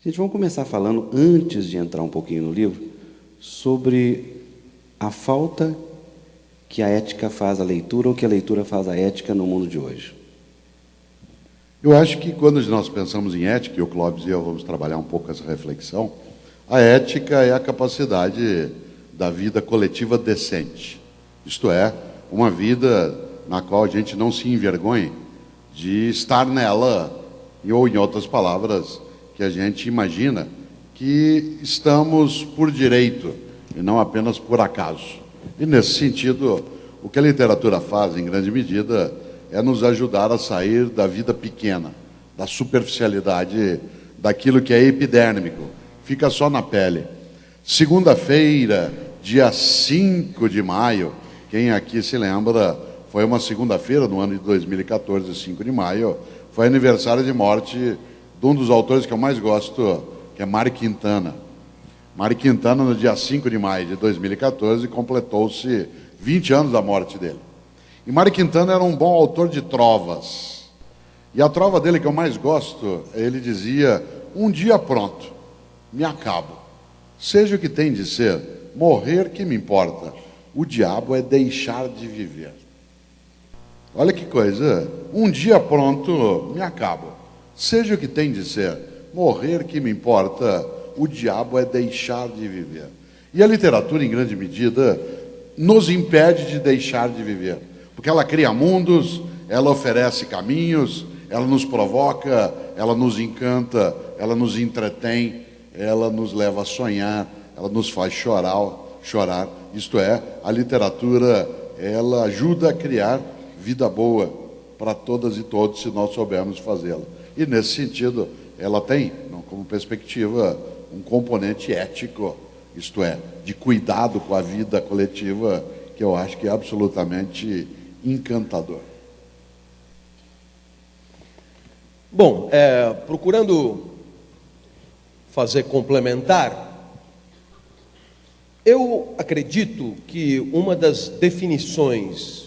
Gente, vamos começar falando, antes de entrar um pouquinho no livro, sobre a falta que a ética faz à leitura ou que a leitura faz à ética no mundo de hoje. Eu acho que quando nós pensamos em ética, e o Clóvis e eu vamos trabalhar um pouco essa reflexão, a ética é a capacidade da vida coletiva decente. Isto é, uma vida na qual a gente não se envergonhe de estar nela, ou em outras palavras, que a gente imagina que estamos por direito e não apenas por acaso. E nesse sentido, o que a literatura faz, em grande medida, é nos ajudar a sair da vida pequena, da superficialidade, daquilo que é epidérmico, fica só na pele. Segunda-feira, dia 5 de maio, quem aqui se lembra, foi uma segunda-feira no ano de 2014, 5 de maio, foi aniversário de morte de um dos autores que eu mais gosto, que é Mário Quintana. Mário Quintana, no dia 5 de maio de 2014, completou-se 20 anos da morte dele. E Mário Quintana era um bom autor de trovas. E a trova dele que eu mais gosto, ele dizia: um dia pronto, me acabo. Seja o que tem de ser, morrer que me importa. O diabo é deixar de viver. Olha que coisa, um dia pronto, me acabo. Seja o que tem de ser, morrer que me importa. O diabo é deixar de viver. E a literatura, em grande medida, nos impede de deixar de viver. Porque ela cria mundos, ela oferece caminhos, ela nos provoca, ela nos encanta, ela nos entretém, ela nos leva a sonhar, ela nos faz chorar. Isto é, a literatura, ela ajuda a criar vida boa para todas e todos, se nós soubermos fazê-la. E nesse sentido, ela tem, como perspectiva, um componente ético, isto é, de cuidado com a vida coletiva, que eu acho que é absolutamente encantador. Bom, procurando fazer complementar, eu acredito que uma das definições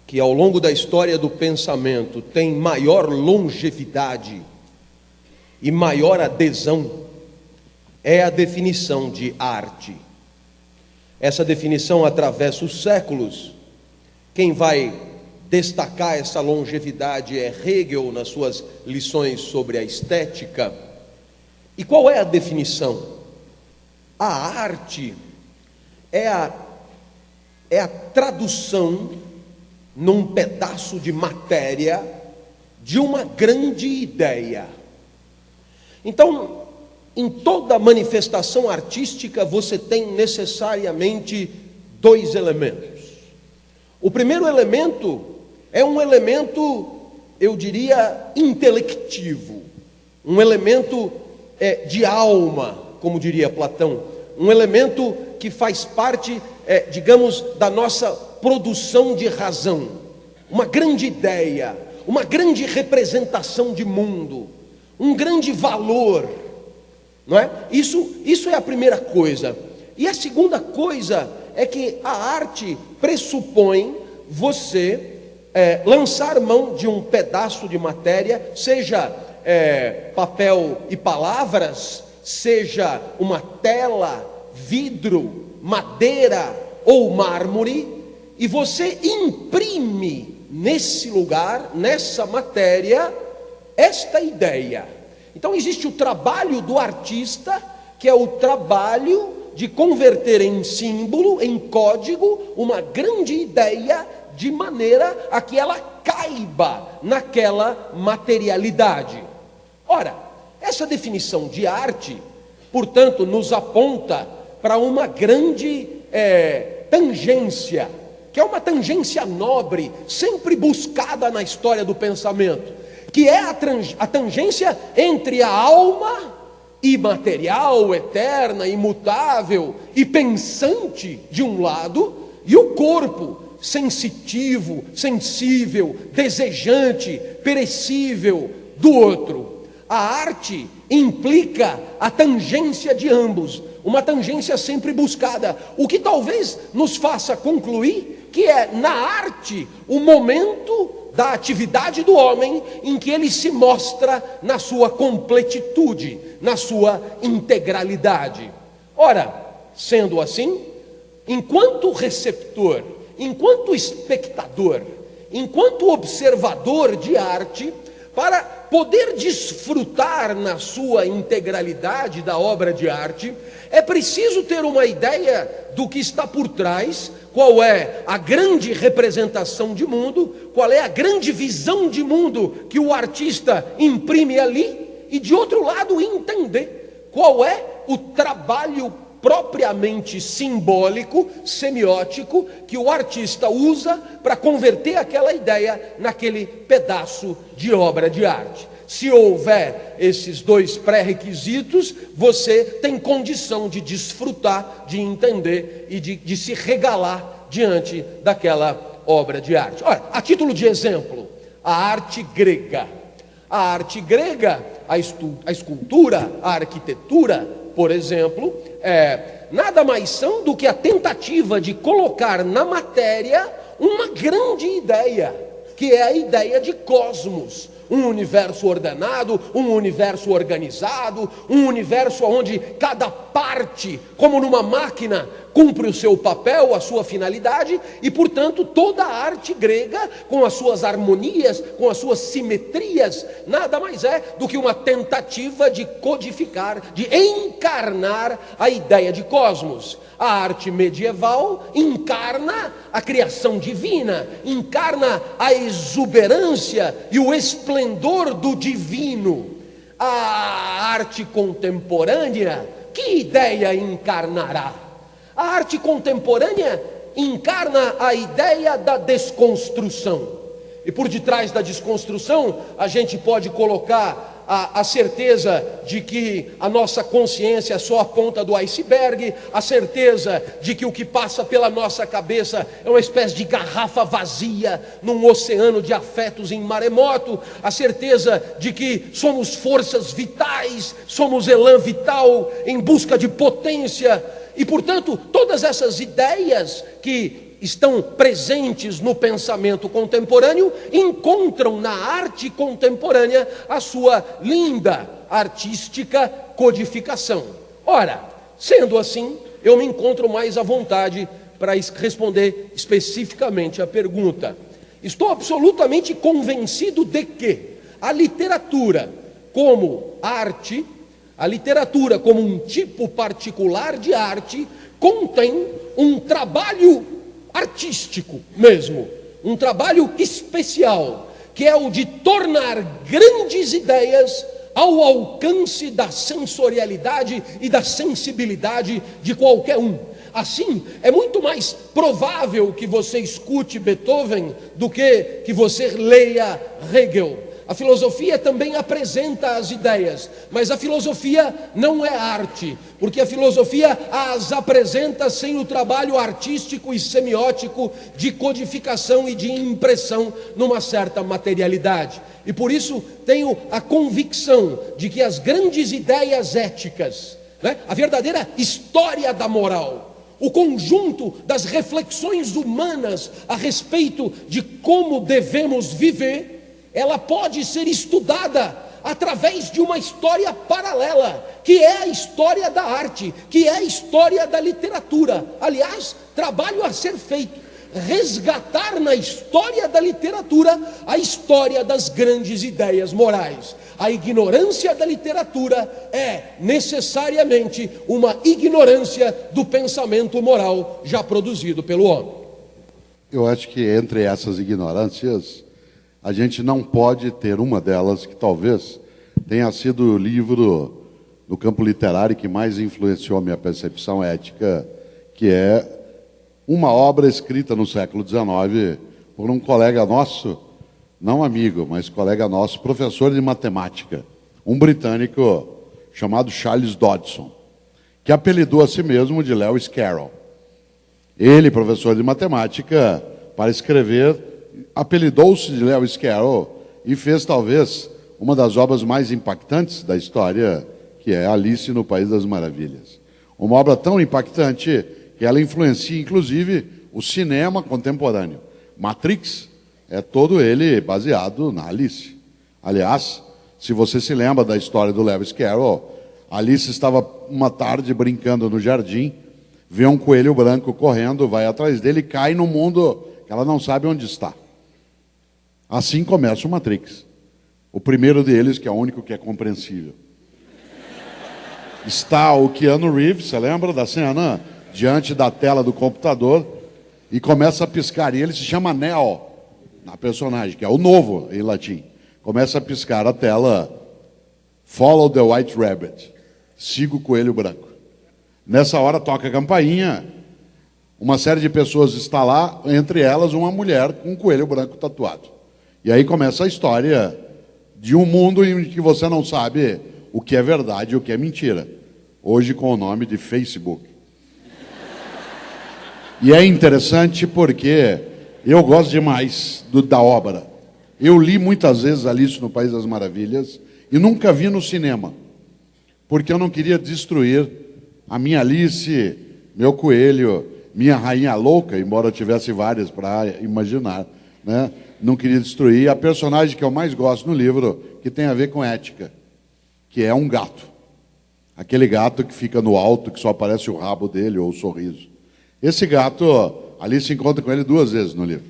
que ao longo da história do pensamento tem maior longevidade e maior adesão é a definição de arte. Essa definição atravessa os séculos. Quem vai destacar essa longevidade é Hegel nas suas lições sobre a estética. E qual é a definição? A arte é a tradução num pedaço de matéria de uma grande ideia. Então, em toda manifestação artística você tem necessariamente dois elementos. O primeiro elemento é um elemento, eu diria, intelectivo, um elemento de alma, como diria Platão, um elemento que faz parte, digamos, da nossa produção de razão, uma grande ideia, uma grande representação de mundo, um grande valor, não é? Isso é a primeira coisa. E a segunda coisa é que a arte pressupõe você lançar mão de um pedaço de matéria, seja papel e palavras, seja uma tela, vidro, madeira ou mármore, e você imprime nesse lugar, nessa matéria, esta ideia. Então existe o trabalho do artista, que é o trabalho de converter em símbolo, em código, uma grande ideia, de maneira a que ela caiba naquela materialidade. Ora, essa definição de arte, portanto, nos aponta para uma grande tangência, que é uma tangência nobre, sempre buscada na história do pensamento, que é a tangência entre a alma imaterial, eterna, imutável e pensante de um lado, e o corpo sensitivo, sensível, desejante, perecível do outro. A arte implica a tangência de ambos, uma tangência sempre buscada, o que talvez nos faça concluir que é na arte o momento da atividade do homem em que ele se mostra na sua completitude, na sua integralidade. Ora, sendo assim, enquanto receptor, enquanto espectador, enquanto observador de arte, para poder desfrutar na sua integralidade da obra de arte, é preciso ter uma ideia do que está por trás, qual é a grande representação de mundo, qual é a grande visão de mundo que o artista imprime ali, e de outro lado entender qual é o trabalho propriamente simbólico, semiótico, que o artista usa para converter aquela ideia naquele pedaço de obra de arte. Se houver esses dois pré-requisitos, você tem condição de desfrutar, de entender e de se regalar diante daquela obra de arte. Olha, a título de exemplo, a arte grega. A arte grega, a escultura, a arquitetura, por exemplo, nada mais são do que a tentativa de colocar na matéria uma grande ideia, que é a ideia de cosmos. Um universo ordenado, um universo organizado, um universo onde cada parte, como numa máquina, cumpre o seu papel, a sua finalidade, e portanto toda a arte grega, com as suas harmonias, com as suas simetrias, nada mais é do que uma tentativa de codificar, de encarnar a ideia de cosmos. A arte medieval encarna a criação divina, encarna a exuberância e o esplendor do divino. A arte contemporânea, que ideia encarnará? A arte contemporânea encarna a ideia da desconstrução. E por detrás da desconstrução, a gente pode colocar a certeza de que a nossa consciência é só a ponta do iceberg, a certeza de que o que passa pela nossa cabeça é uma espécie de garrafa vazia num oceano de afetos em maremoto, a certeza de que somos forças vitais, somos elan vital em busca de potência, e portanto todas essas ideias que estão presentes no pensamento contemporâneo, encontram na arte contemporânea a sua linda artística codificação. Ora, sendo assim, eu me encontro mais à vontade para responder especificamente a pergunta. Estou absolutamente convencido de que a literatura como arte, a literatura como um tipo particular de arte, contém um trabalho artístico mesmo, um trabalho especial, que é o de tornar grandes ideias ao alcance da sensorialidade e da sensibilidade de qualquer um. Assim, é muito mais provável que você escute Beethoven do que você leia Hegel. A filosofia também apresenta as ideias, mas a filosofia não é arte, porque a filosofia as apresenta sem o trabalho artístico e semiótico de codificação e de impressão numa certa materialidade. E por isso tenho a convicção de que as grandes ideias éticas, a verdadeira história da moral, o conjunto das reflexões humanas a respeito de como devemos viver, ela pode ser estudada através de uma história paralela, que é a história da arte, que é a história da literatura. Aliás, trabalho a ser feito, resgatar na história da literatura a história das grandes ideias morais. A ignorância da literatura é necessariamente uma ignorância do pensamento moral já produzido pelo homem. Eu acho que entre essas ignorâncias, a gente não pode ter uma delas que talvez tenha sido o livro no campo literário que mais influenciou a minha percepção ética, que é uma obra escrita no século XIX por um colega nosso, não amigo, mas colega nosso, professor de matemática, um britânico chamado Charles Dodson, que apelidou a si mesmo de Lewis Carroll. Ele, professor de matemática, para escrever, apelidou-se de Lewis Carroll e fez talvez uma das obras mais impactantes da história, que é Alice no País das Maravilhas. Uma obra tão impactante que ela influencia inclusive o cinema contemporâneo. Matrix é todo ele baseado na Alice. Aliás, se você se lembra da história do Lewis Carroll, Alice estava uma tarde brincando no jardim, vê um coelho branco correndo, vai atrás dele e cai no mundo que ela não sabe onde está. Assim começa o Matrix. O primeiro deles, que é o único que é compreensível. Está o Keanu Reeves, você lembra da cena? Diante da tela do computador e começa a piscar. E ele se chama Neo, na personagem, que é o novo em latim. Começa a piscar a tela, Follow the White Rabbit, siga o coelho branco. Nessa hora toca a campainha, uma série de pessoas está lá, entre elas uma mulher com um coelho branco tatuado. E aí começa a história de um mundo em que você não sabe o que é verdade e o que é mentira. Hoje com o nome de Facebook. E é interessante porque eu gosto demais da obra. Eu li muitas vezes Alice no País das Maravilhas e nunca vi no cinema. Porque eu não queria destruir a minha Alice, meu coelho, minha rainha louca, embora eu tivesse várias para imaginar, né? Não queria destruir a personagem que eu mais gosto no livro, que tem a ver com ética, que é um gato. Aquele gato que fica no alto, que só aparece o rabo dele ou o sorriso. Esse gato, Alice se encontra com ele 2 vezes no livro.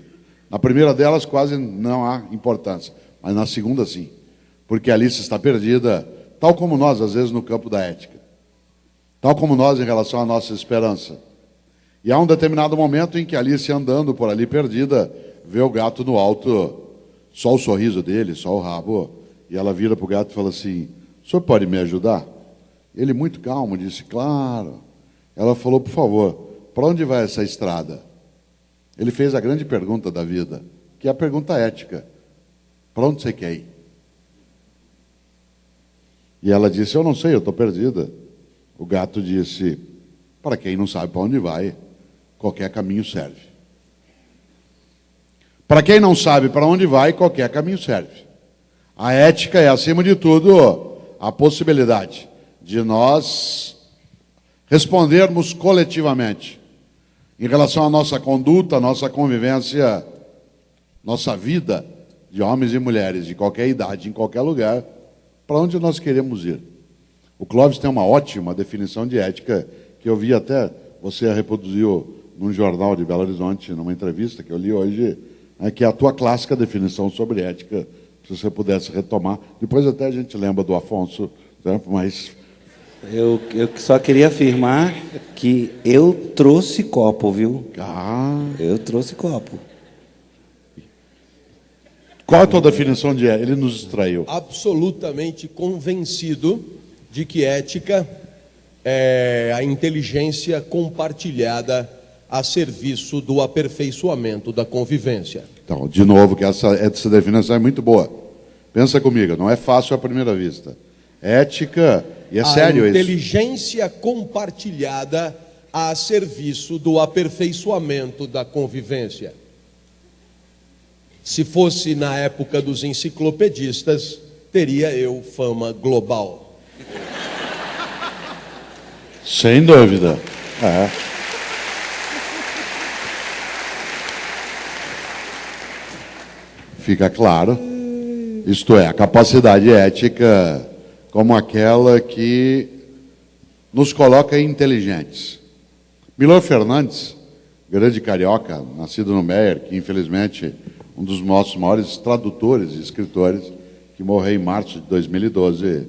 Na primeira delas quase não há importância, mas na segunda sim. Porque Alice está perdida, tal como nós, às vezes, no campo da ética. Tal como nós em relação à nossa esperança. E há um determinado momento em que Alice, andando por ali perdida, vê o gato no alto, só o sorriso dele, só o rabo, e ela vira para o gato e fala assim, o senhor pode me ajudar? Ele, muito calmo, disse, claro. Ela falou, por favor, para onde vai essa estrada? Ele fez a grande pergunta da vida, que é a pergunta ética. Para onde você quer ir? E ela disse, eu não sei, eu estou perdida. O gato disse, para quem não sabe para onde vai, qualquer caminho serve. Para quem não sabe para onde vai, qualquer caminho serve. A ética é, acima de tudo, a possibilidade de nós respondermos coletivamente em relação à nossa conduta, à nossa convivência, nossa vida de homens e mulheres de qualquer idade, em qualquer lugar, para onde nós queremos ir. O Clóvis tem uma ótima definição de ética, que eu vi até, você a reproduziu num jornal de Belo Horizonte, numa entrevista que eu li hoje, que é a tua clássica definição sobre ética, se você pudesse retomar. Depois até a gente lembra do Afonso, mas... Eu só queria afirmar que eu trouxe copo, viu? Eu trouxe copo. Qual a tua definição de ética? Ele nos distraiu. Absolutamente convencido de que ética é a inteligência compartilhada a serviço do aperfeiçoamento da convivência. Então, de novo, que essa definição é muito boa. Pensa comigo, não é fácil à primeira vista. Ética, e é sério isso. A inteligência compartilhada a serviço do aperfeiçoamento da convivência. Se fosse na época dos enciclopedistas, teria eu fama global. Sem dúvida. Fica claro. Isto é, a capacidade ética como aquela que nos coloca inteligentes. Milor Fernandes, grande carioca, nascido no Meier, que infelizmente um dos nossos maiores tradutores e escritores, que morreu em março de 2012,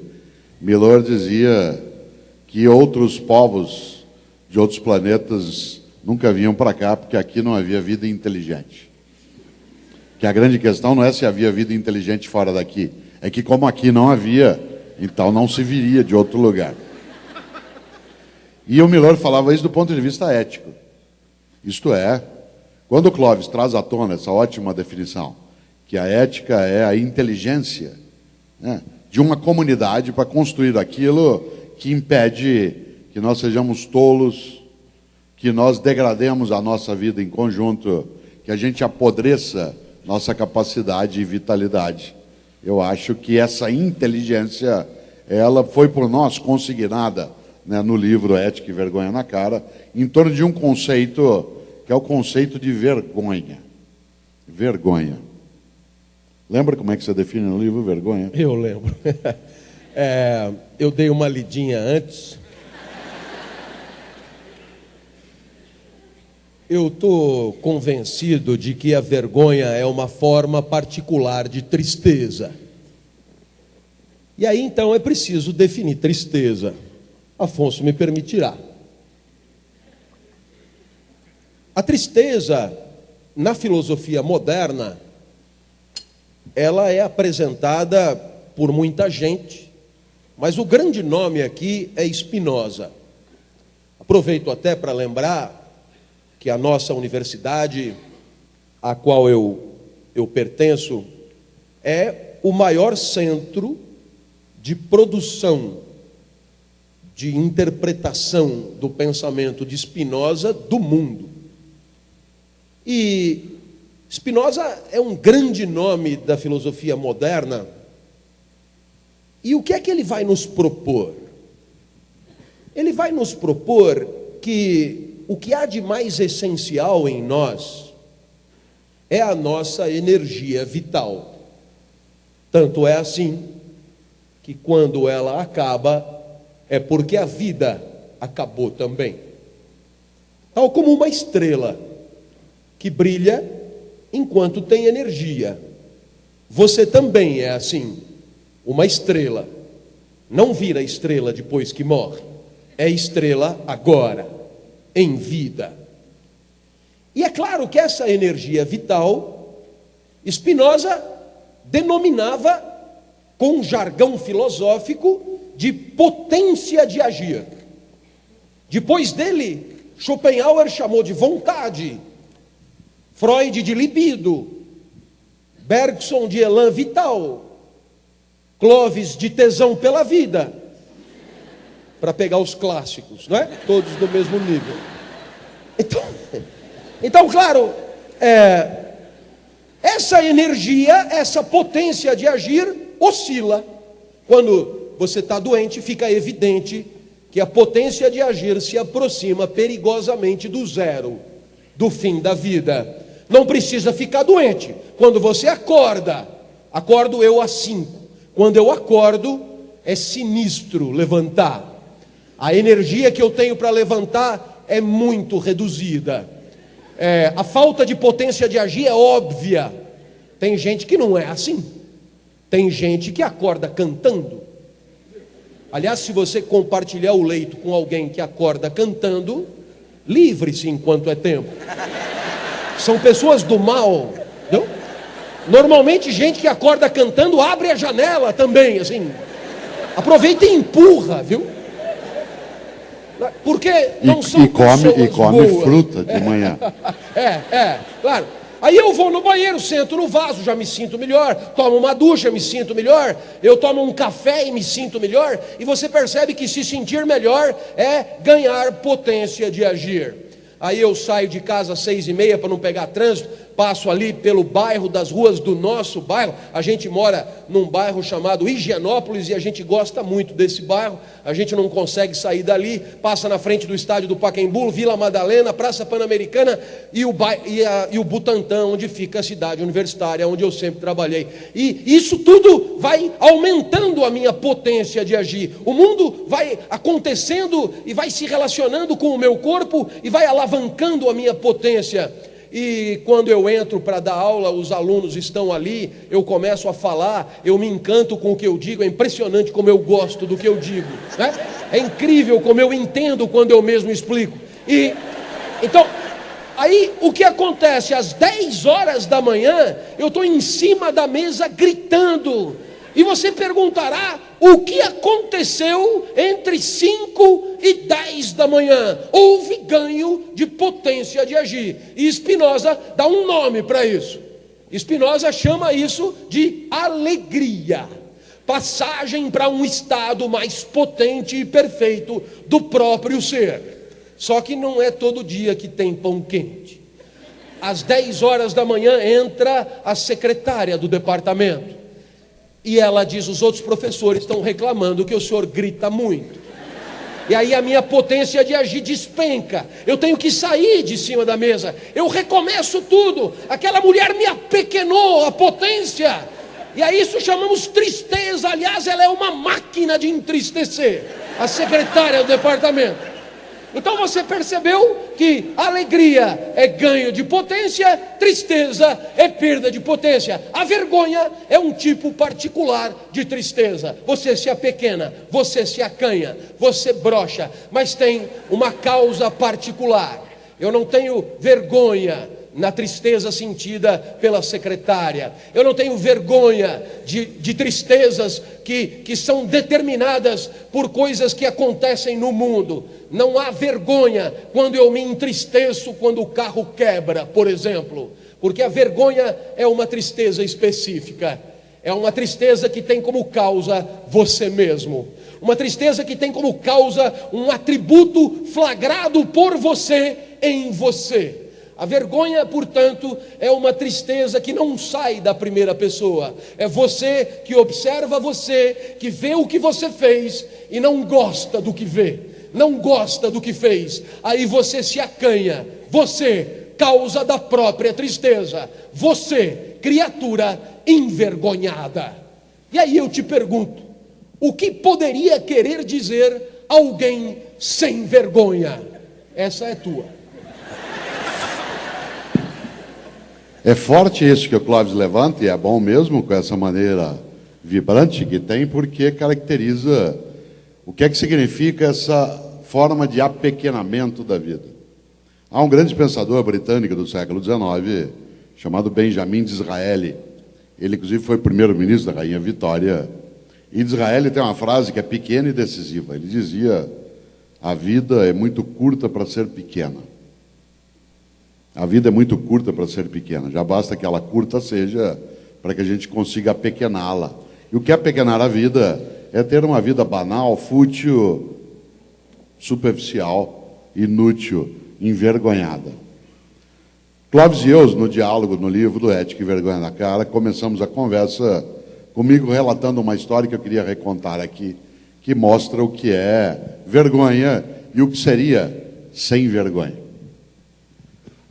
Milor dizia que outros povos de outros planetas nunca vinham para cá, porque aqui não havia vida inteligente. Que a grande questão não é se havia vida inteligente fora daqui, é que como aqui não havia, então não se viria de outro lugar. E o Milor falava isso do ponto de vista ético. Isto é, quando o Clóvis traz à tona essa ótima definição, que a ética é a inteligência, né, de uma comunidade para construir aquilo que impede que nós sejamos tolos, que nós degrademos a nossa vida em conjunto, que a gente apodreça nossa capacidade e vitalidade. Eu acho que essa inteligência, ela foi por nós consignada, né, no livro Ética e Vergonha na Cara, em torno de um conceito que é o conceito de vergonha. Vergonha. Lembra como é que você define no livro vergonha? Eu lembro. Eu dei uma lidinha antes. Eu estou convencido de que a vergonha é uma forma particular de tristeza. E aí então é preciso definir tristeza. Afonso me permitirá. A tristeza, na filosofia moderna, ela é apresentada por muita gente, mas o grande nome aqui é Spinoza. Aproveito até para lembrar que a nossa universidade, a qual eu pertenço, é o maior centro de produção, de interpretação do pensamento de Spinoza do mundo. E Spinoza é um grande nome da filosofia moderna. E o que é que ele vai nos propor? Ele vai nos propor que o que há de mais essencial em nós é a nossa energia vital. Tanto é assim que quando ela acaba, é porque a vida acabou também. Tal como uma estrela que brilha enquanto tem energia. Você também é assim, uma estrela. Não vira estrela depois que morre. É estrela agora, em vida. E é claro que essa energia vital, Spinoza denominava, com um jargão filosófico, de potência de agir. Depois dele, Schopenhauer chamou de vontade, Freud de libido, Bergson de elan vital, Clovis de tesão pela vida, para pegar os clássicos, não é? Todos do mesmo nível. Então claro, essa energia, essa potência de agir oscila. Quando você está doente, fica evidente que a potência de agir se aproxima perigosamente do zero, do fim da vida. Não precisa ficar doente. Quando você acordo eu às 5. Quando eu acordo, é sinistro levantar. A energia que eu tenho para levantar é muito reduzida. A falta de potência de agir é óbvia. Tem gente que não é assim. Tem gente que acorda cantando. Aliás, se você compartilhar o leito com alguém que acorda cantando, livre-se enquanto é tempo. São pessoas do mal, entendeu? Normalmente gente que acorda cantando abre a janela também, assim. Aproveita e empurra, viu? Porque não são pessoas e come boas. Fruta de manhã. Claro. Aí eu vou no banheiro, sento no vaso, já me sinto melhor. Tomo uma ducha, me sinto melhor. Eu tomo um café e me sinto melhor. E você percebe que se sentir melhor é ganhar potência de agir. Aí eu saio de casa às 6h30 para não pegar trânsito, passo ali pelo bairro, das ruas do nosso bairro. A gente mora num bairro chamado Higienópolis e a gente gosta muito desse bairro. A gente não consegue sair dali, passa na frente do estádio do Pacaembu, Vila Madalena, Praça Pan-Americana e o Butantã, onde fica a cidade universitária, onde eu sempre trabalhei. E isso tudo vai aumentando a minha potência de agir. O mundo vai acontecendo e vai se relacionando com o meu corpo e vai alavancando a minha potência. E quando eu entro para dar aula, os alunos estão ali, eu começo a falar, eu me encanto com o que eu digo, é impressionante como eu gosto do que eu digo, né? É incrível como eu entendo quando eu mesmo explico. E então, aí o que acontece? Às 10 horas da manhã, eu estou em cima da mesa gritando. E você perguntará o que aconteceu entre 5 e 10 da manhã. Houve ganho de potência de agir. E Spinoza dá um nome para isso. Spinoza chama isso de alegria. Passagem para um estado mais potente e perfeito do próprio ser. Só que não é todo dia que tem pão quente. Às 10 horas da manhã entra a secretária do departamento. E ela diz: os outros professores estão reclamando que o senhor grita muito. E aí a minha potência de agir despenca. Eu tenho que sair de cima da mesa. Eu recomeço tudo. Aquela mulher me apequenou a potência. E a isso chamamos tristeza. Aliás, ela é uma máquina de entristecer. A secretária do departamento. Então você percebeu que alegria é ganho de potência, tristeza é perda de potência. A vergonha é um tipo particular de tristeza. Você se apequena, você se acanha, você brocha, mas tem uma causa particular. Eu não tenho vergonha na tristeza sentida pela secretária. Eu não tenho vergonha de tristezas que são determinadas por coisas que acontecem no mundo. Não há vergonha quando eu me entristeço quando o carro quebra, por exemplo. Porque a vergonha é uma tristeza específica. É uma tristeza que tem como causa você mesmo. Uma tristeza que tem como causa um atributo flagrado por você em você. A vergonha, portanto, é uma tristeza que não sai da primeira pessoa. É você que observa você, que vê o que você fez e não gosta do que vê, não gosta do que fez. Aí você se acanha, você, causa da própria tristeza, você, criatura envergonhada. E aí eu te pergunto, o que poderia querer dizer alguém sem vergonha? Essa é tua. É forte isso que o Clóvis levanta, e é bom mesmo com essa maneira vibrante que tem, porque caracteriza o que é que significa essa forma de apequenamento da vida. Há um grande pensador britânico do século XIX, chamado Benjamin Disraeli. Ele, inclusive, foi primeiro-ministro da Rainha Vitória. E Disraeli tem uma frase que é pequena e decisiva. Ele dizia: a vida é muito curta para ser pequena. A vida é muito curta para ser pequena. Já basta que ela curta seja para que a gente consiga apequená-la. E o que é apequenar a vida é ter uma vida banal, fútil, superficial, inútil, envergonhada. Clóvis e eu, no diálogo, no livro Ética e Vergonha na Cara, começamos a conversa comigo relatando uma história que eu queria recontar aqui, que mostra o que é vergonha e o que seria sem vergonha.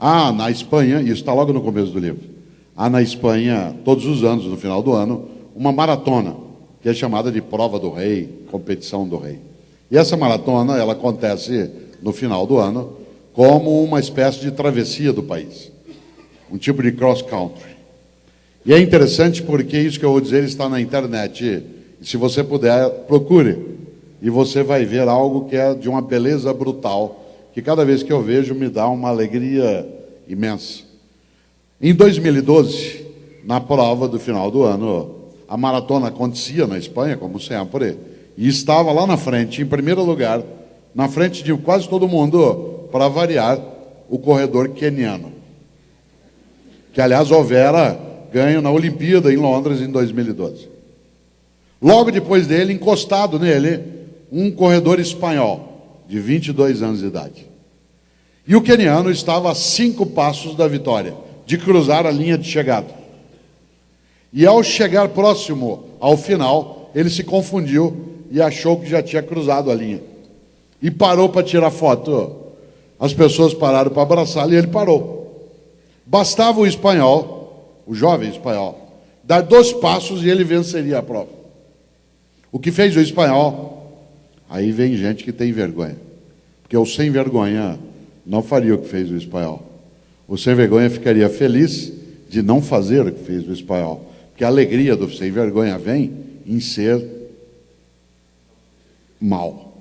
Há na Espanha, isso está logo no começo do livro, há na Espanha, todos os anos, no final do ano, uma maratona, que é chamada de Prova do Rei, Competição do Rei. E essa maratona, ela acontece no final do ano, como uma espécie de travessia do país, um tipo de cross-country. E é interessante porque isso que eu vou dizer está na internet, e se você puder, procure, e você vai ver algo que é de uma beleza brutal, que cada vez que eu vejo me dá uma alegria imensa. Em 2012, na prova do final do ano, a maratona acontecia na Espanha, como sempre, e estava lá na frente, em primeiro lugar, na frente de quase todo mundo, para variar, o corredor queniano, que, aliás, houvera ganho na Olimpíada em Londres em 2012. Logo depois dele, encostado nele, um corredor espanhol, de 22 anos de idade. E o queniano estava a 5 passos da vitória, de cruzar a linha de chegada. E ao chegar próximo ao final, ele se confundiu e achou que já tinha cruzado a linha. E parou para tirar foto. As pessoas pararam para abraçá-lo e ele parou. Bastava o espanhol, o jovem espanhol, dar 2 passos e ele venceria a prova. O que fez o espanhol? Aí vem gente que tem vergonha. Porque o sem vergonha não faria o que fez o espanhol. O sem vergonha ficaria feliz de não fazer o que fez o espanhol. Porque a alegria do sem vergonha vem em ser mal.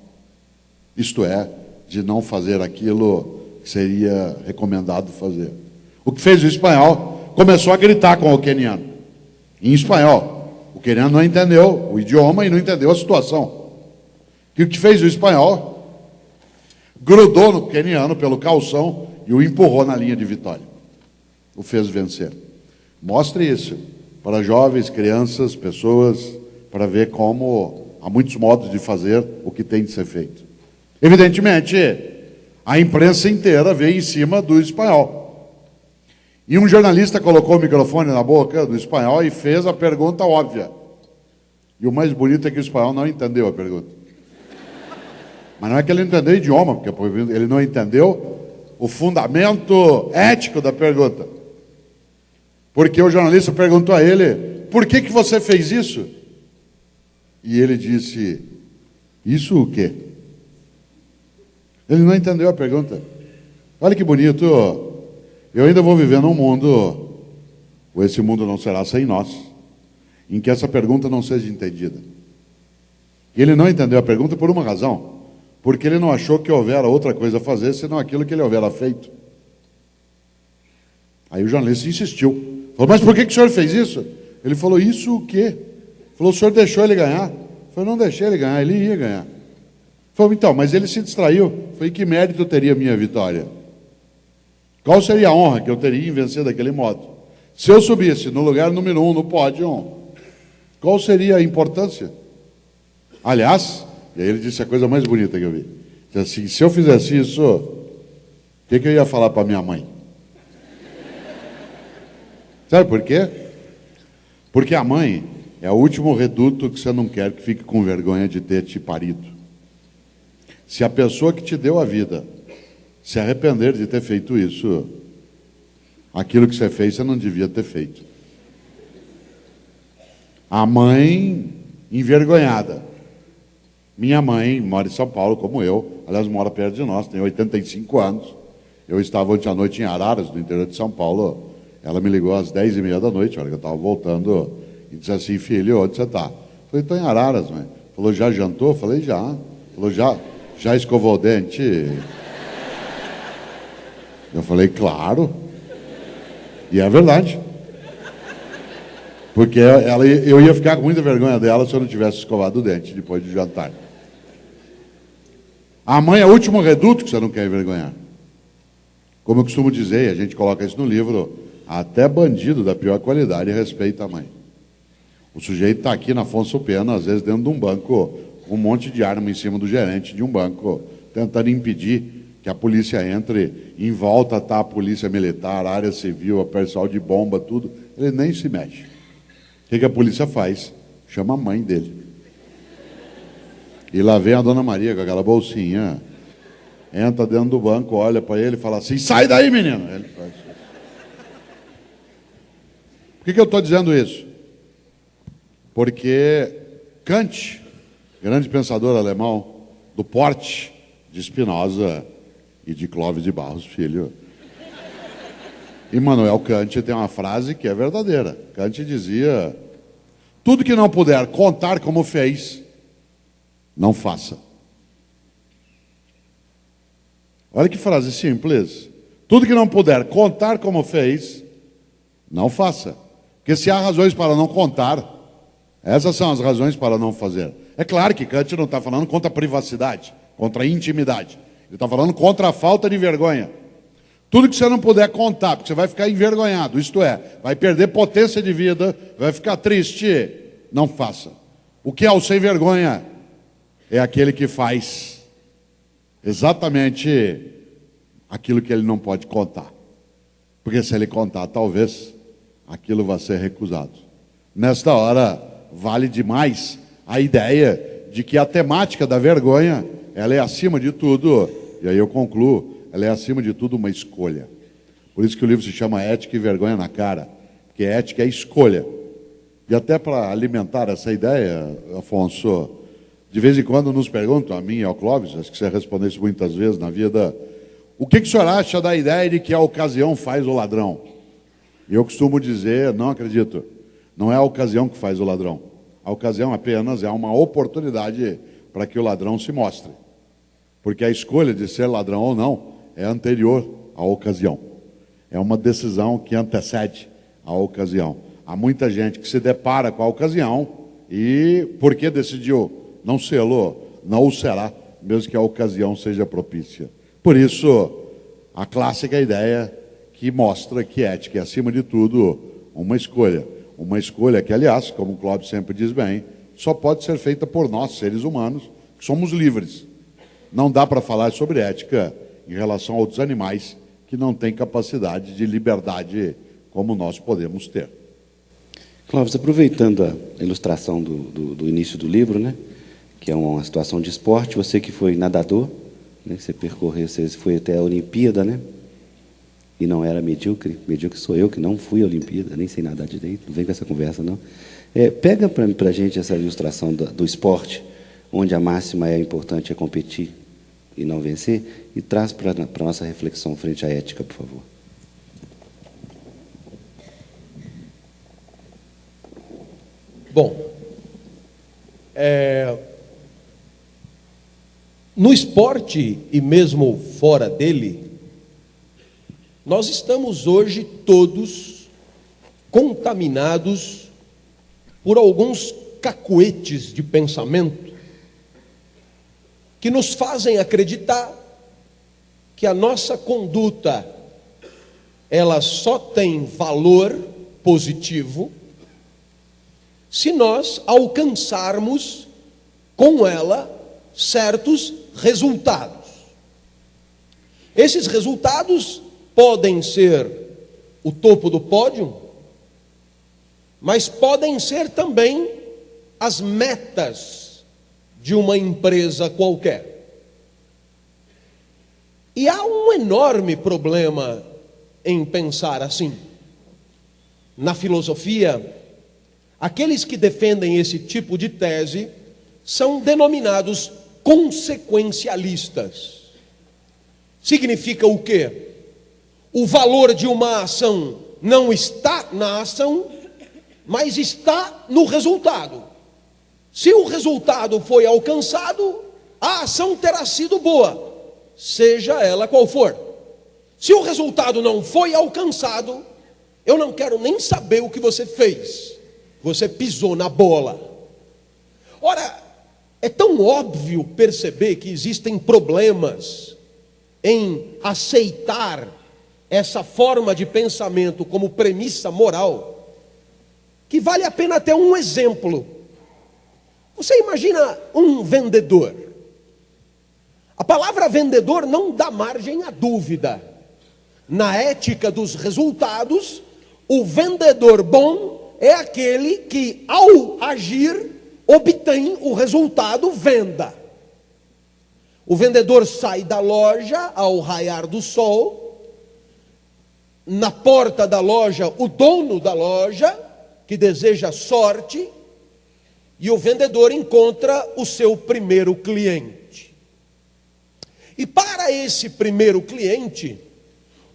Isto é, de não fazer aquilo que seria recomendado fazer. O que fez o espanhol? Começou a gritar com o queniano, em espanhol. O queniano não entendeu o idioma e não entendeu a situação. E o que fez o espanhol? Grudou no queniano pelo calção e o empurrou na linha de vitória. O fez vencer. Mostre isso para jovens, crianças, pessoas, para ver como há muitos modos de fazer o que tem de ser feito. Evidentemente, a imprensa inteira veio em cima do espanhol. E um jornalista colocou o microfone na boca do espanhol e fez a pergunta óbvia. E o mais bonito é que o espanhol não entendeu a pergunta. Mas não é que ele não entendeu o idioma, porque ele não entendeu o fundamento ético da pergunta. Porque o jornalista perguntou a ele: por que você fez isso? E ele disse: isso o quê? Ele não entendeu a pergunta. Olha que bonito. Eu ainda vou viver num mundo, ou esse mundo não será sem nós, em que essa pergunta não seja entendida. E ele não entendeu a pergunta por uma razão: porque ele não achou que houvera outra coisa a fazer senão aquilo que ele houvera feito. Aí o jornalista insistiu. Falou: mas por que o senhor fez isso? Ele falou: isso o quê? Falou: o senhor deixou ele ganhar? Falou: não deixei ele ganhar, ele ia ganhar. Falou: então, mas ele se distraiu. Falei: que mérito teria a minha vitória? Qual seria a honra que eu teria em vencer daquele modo? Se eu subisse no lugar número 1 no pódio, qual seria a importância? Aliás, e aí ele disse a coisa mais bonita que eu vi. Disse assim: se eu fizesse isso, o que eu ia falar para minha mãe? Sabe por quê? Porque a mãe é o último reduto que você não quer que fique com vergonha de ter te parido. Se a pessoa que te deu a vida se arrepender de ter feito isso, aquilo que você fez, você não devia ter feito. A mãe envergonhada. Minha mãe mora em São Paulo, como eu. Aliás, mora perto de nós, tem 85 anos. Eu estava ontem à noite em Araras, no interior de São Paulo. Ela me ligou às 10h30 da noite, a hora que eu estava voltando, e disse assim: filho, onde você está? Falei: estou em Araras, mãe. Falou: já jantou? Falei: já. Falou: já escovou o dente? Eu falei: claro. E é verdade. Porque eu ia ficar com muita vergonha dela se eu não tivesse escovado o dente depois de jantar. A mãe é o último reduto que você não quer envergonhar. Como eu costumo dizer, e a gente coloca isso no livro, até bandido da pior qualidade respeita a mãe. O sujeito está aqui na Afonso Pena, às vezes dentro de um banco, com um monte de arma em cima do gerente de um banco, tentando impedir que a polícia entre. Em volta está a polícia militar, a área civil, a pessoal de bomba, tudo. Ele nem se mexe. O que a polícia faz? Chama a mãe dele. E lá vem a dona Maria com aquela bolsinha, entra dentro do banco, olha para ele e fala assim: sai daí, menino! Ele faz isso. Por que eu estou dizendo isso? Porque Kant, grande pensador alemão, do porte de Spinoza e de Clóvis de Barros Filho, Immanuel Kant tem uma frase que é verdadeira. Kant dizia: tudo que não puder contar como fez, não faça. Olha que frase simples. Tudo que não puder contar como fez, não faça. Porque se há razões para não contar, essas são as razões para não fazer. É claro que Kant não está falando contra a privacidade, contra a intimidade. Ele está falando contra a falta de vergonha. Tudo que você não puder contar, porque você vai ficar envergonhado, isto é, vai perder potência de vida, vai ficar triste, não faça. O que é o sem vergonha? É aquele que faz exatamente aquilo que ele não pode contar. Porque se ele contar, talvez aquilo vá ser recusado. Nesta hora, vale demais a ideia de que a temática da vergonha, ela é acima de tudo, e aí eu concluo, ela é acima de tudo uma escolha. Por isso que o livro se chama Ética e Vergonha na Cara, porque ética é escolha. E até para alimentar essa ideia, Afonso, de vez em quando nos perguntam, a mim e ao Clóvis, acho que você respondeu isso muitas vezes na vida: o que o senhor acha da ideia de que a ocasião faz o ladrão? E eu costumo dizer: não acredito, não é a ocasião que faz o ladrão. A ocasião apenas é uma oportunidade para que o ladrão se mostre. Porque a escolha de ser ladrão ou não é anterior à ocasião. É uma decisão que antecede a ocasião. Há muita gente que se depara com a ocasião e, porque decidiu não sê-lo, não o será, mesmo que a ocasião seja propícia. Por isso, a clássica ideia que mostra que ética é, acima de tudo, uma escolha. Uma escolha que, aliás, como o Clóvis sempre diz bem, só pode ser feita por nós, seres humanos, que somos livres. Não dá para falar sobre ética em relação a outros animais que não têm capacidade de liberdade como nós podemos ter. Clóvis, aproveitando a ilustração do início do livro, né? que é uma situação de esporte. Você que foi nadador, né, você foi até a Olimpíada, né? E não era medíocre. Medíocre sou eu, que não fui à Olimpíada, nem sei nadar direito, não vem com essa conversa, não. Pega para a gente essa ilustração do esporte, onde a máxima importante é competir e não vencer, e traz para a nossa reflexão frente à ética, por favor. Bom, no esporte e mesmo fora dele, nós estamos hoje todos contaminados por alguns cacuetes de pensamento que nos fazem acreditar que a nossa conduta ela só tem valor positivo se nós alcançarmos com ela certos resultados. Esses resultados podem ser o topo do pódio, mas podem ser também as metas de uma empresa qualquer. E há um enorme problema em pensar assim. Na filosofia, aqueles que defendem esse tipo de tese são denominados consequencialistas. Significa o quê? O valor de uma ação não está na ação, mas está no resultado. Se o resultado foi alcançado, a ação terá sido boa, seja ela qual for. Se o resultado não foi alcançado, eu não quero nem saber o que você fez. Você pisou na bola. Ora, é tão óbvio perceber que existem problemas em aceitar essa forma de pensamento como premissa moral, que vale a pena ter um exemplo. Você imagina um vendedor. A palavra vendedor não dá margem à dúvida. Na ética dos resultados, o vendedor bom é aquele que, ao agir, obtém o resultado venda. O vendedor sai da loja ao raiar do sol. Na porta da loja, o dono da loja, que deseja sorte, e o vendedor encontra o seu primeiro cliente. E para esse primeiro cliente,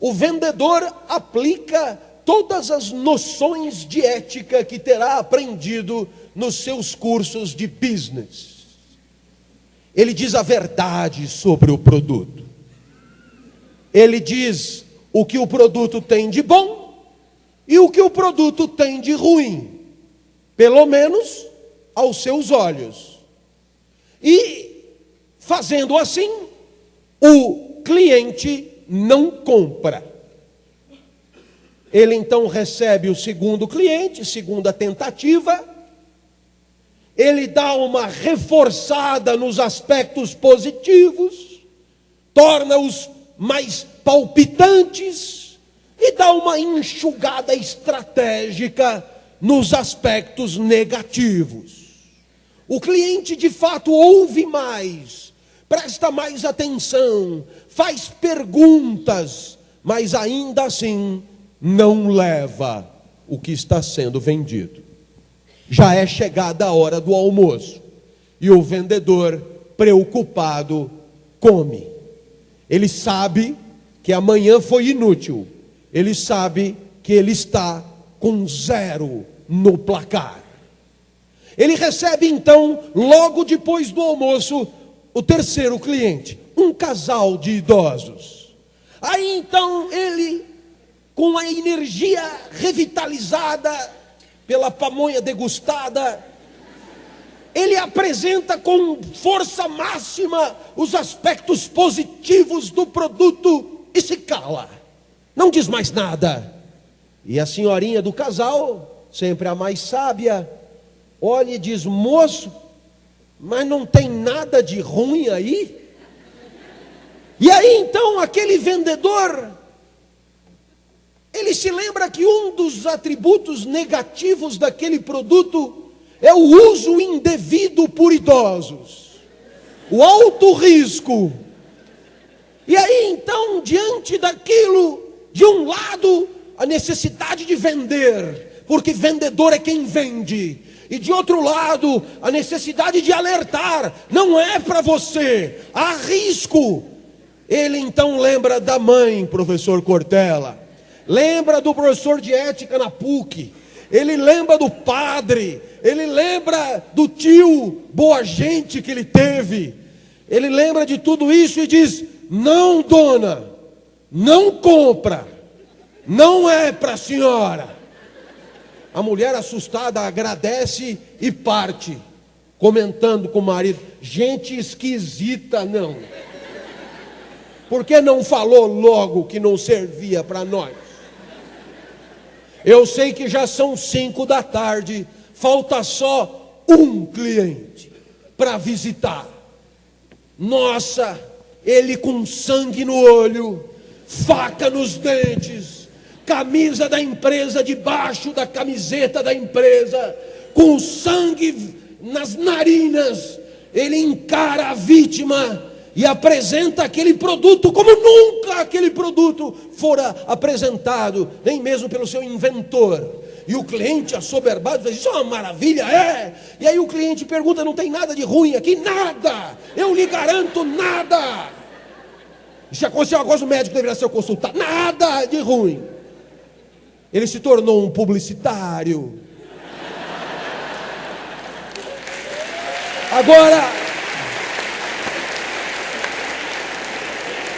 o vendedor aplica todas as noções de ética que terá aprendido nos seus cursos de business. Ele diz a verdade sobre o produto. Ele diz o que o produto tem de bom e o que o produto tem de ruim, pelo menos aos seus olhos. E, fazendo assim, o cliente não compra. Ele então recebe o segundo cliente, segunda tentativa. Ele dá uma reforçada nos aspectos positivos, torna-os mais palpitantes e dá uma enxugada estratégica nos aspectos negativos. O cliente de fato ouve mais, presta mais atenção, faz perguntas, mas ainda assim não leva o que está sendo vendido. Já é chegada a hora do almoço e o vendedor, preocupado, come. Ele sabe que amanhã foi inútil. Ele sabe que ele está com 0 no placar. Ele recebe então, logo depois do almoço, o terceiro cliente, um casal de idosos. Aí então ele, com a energia revitalizada pela pamonha degustada, ele apresenta com força máxima os aspectos positivos do produto e se cala. Não diz mais nada. E a senhorinha do casal, sempre a mais sábia, olha e diz: moço, mas não tem nada de ruim aí? E aí então aquele vendedor, ele se lembra que um dos atributos negativos daquele produto é o uso indevido por idosos. o alto risco. E aí então, diante daquilo, de um lado, a necessidade de vender, porque vendedor é quem vende. E de outro lado, a necessidade de alertar, não é para você, há risco. Ele então lembra da mãe, professor Cortella, lembra do professor de ética na PUC, ele lembra do padre, ele lembra do tio boa gente que ele teve, ele lembra de tudo isso e diz: não, dona, não compra, não é para a senhora. A mulher assustada agradece e parte, comentando com o marido: gente esquisita, não. Por que não falou logo que não servia para nós? Eu sei que já são 5 da tarde, falta só um cliente para visitar. Nossa, ele com sangue no olho, faca nos dentes, camisa da empresa debaixo da camiseta da empresa, com sangue nas narinas, ele encara a vítima e apresenta aquele produto como nunca aquele produto fora apresentado, nem mesmo pelo seu inventor. E o cliente assoberbado diz: isso é uma maravilha, é? E aí o cliente pergunta: não tem nada de ruim aqui? Nada, eu lhe garanto, nada. Se aconteceu uma coisa, o médico deveria ser consultado. Nada de ruim. Ele se tornou um publicitário.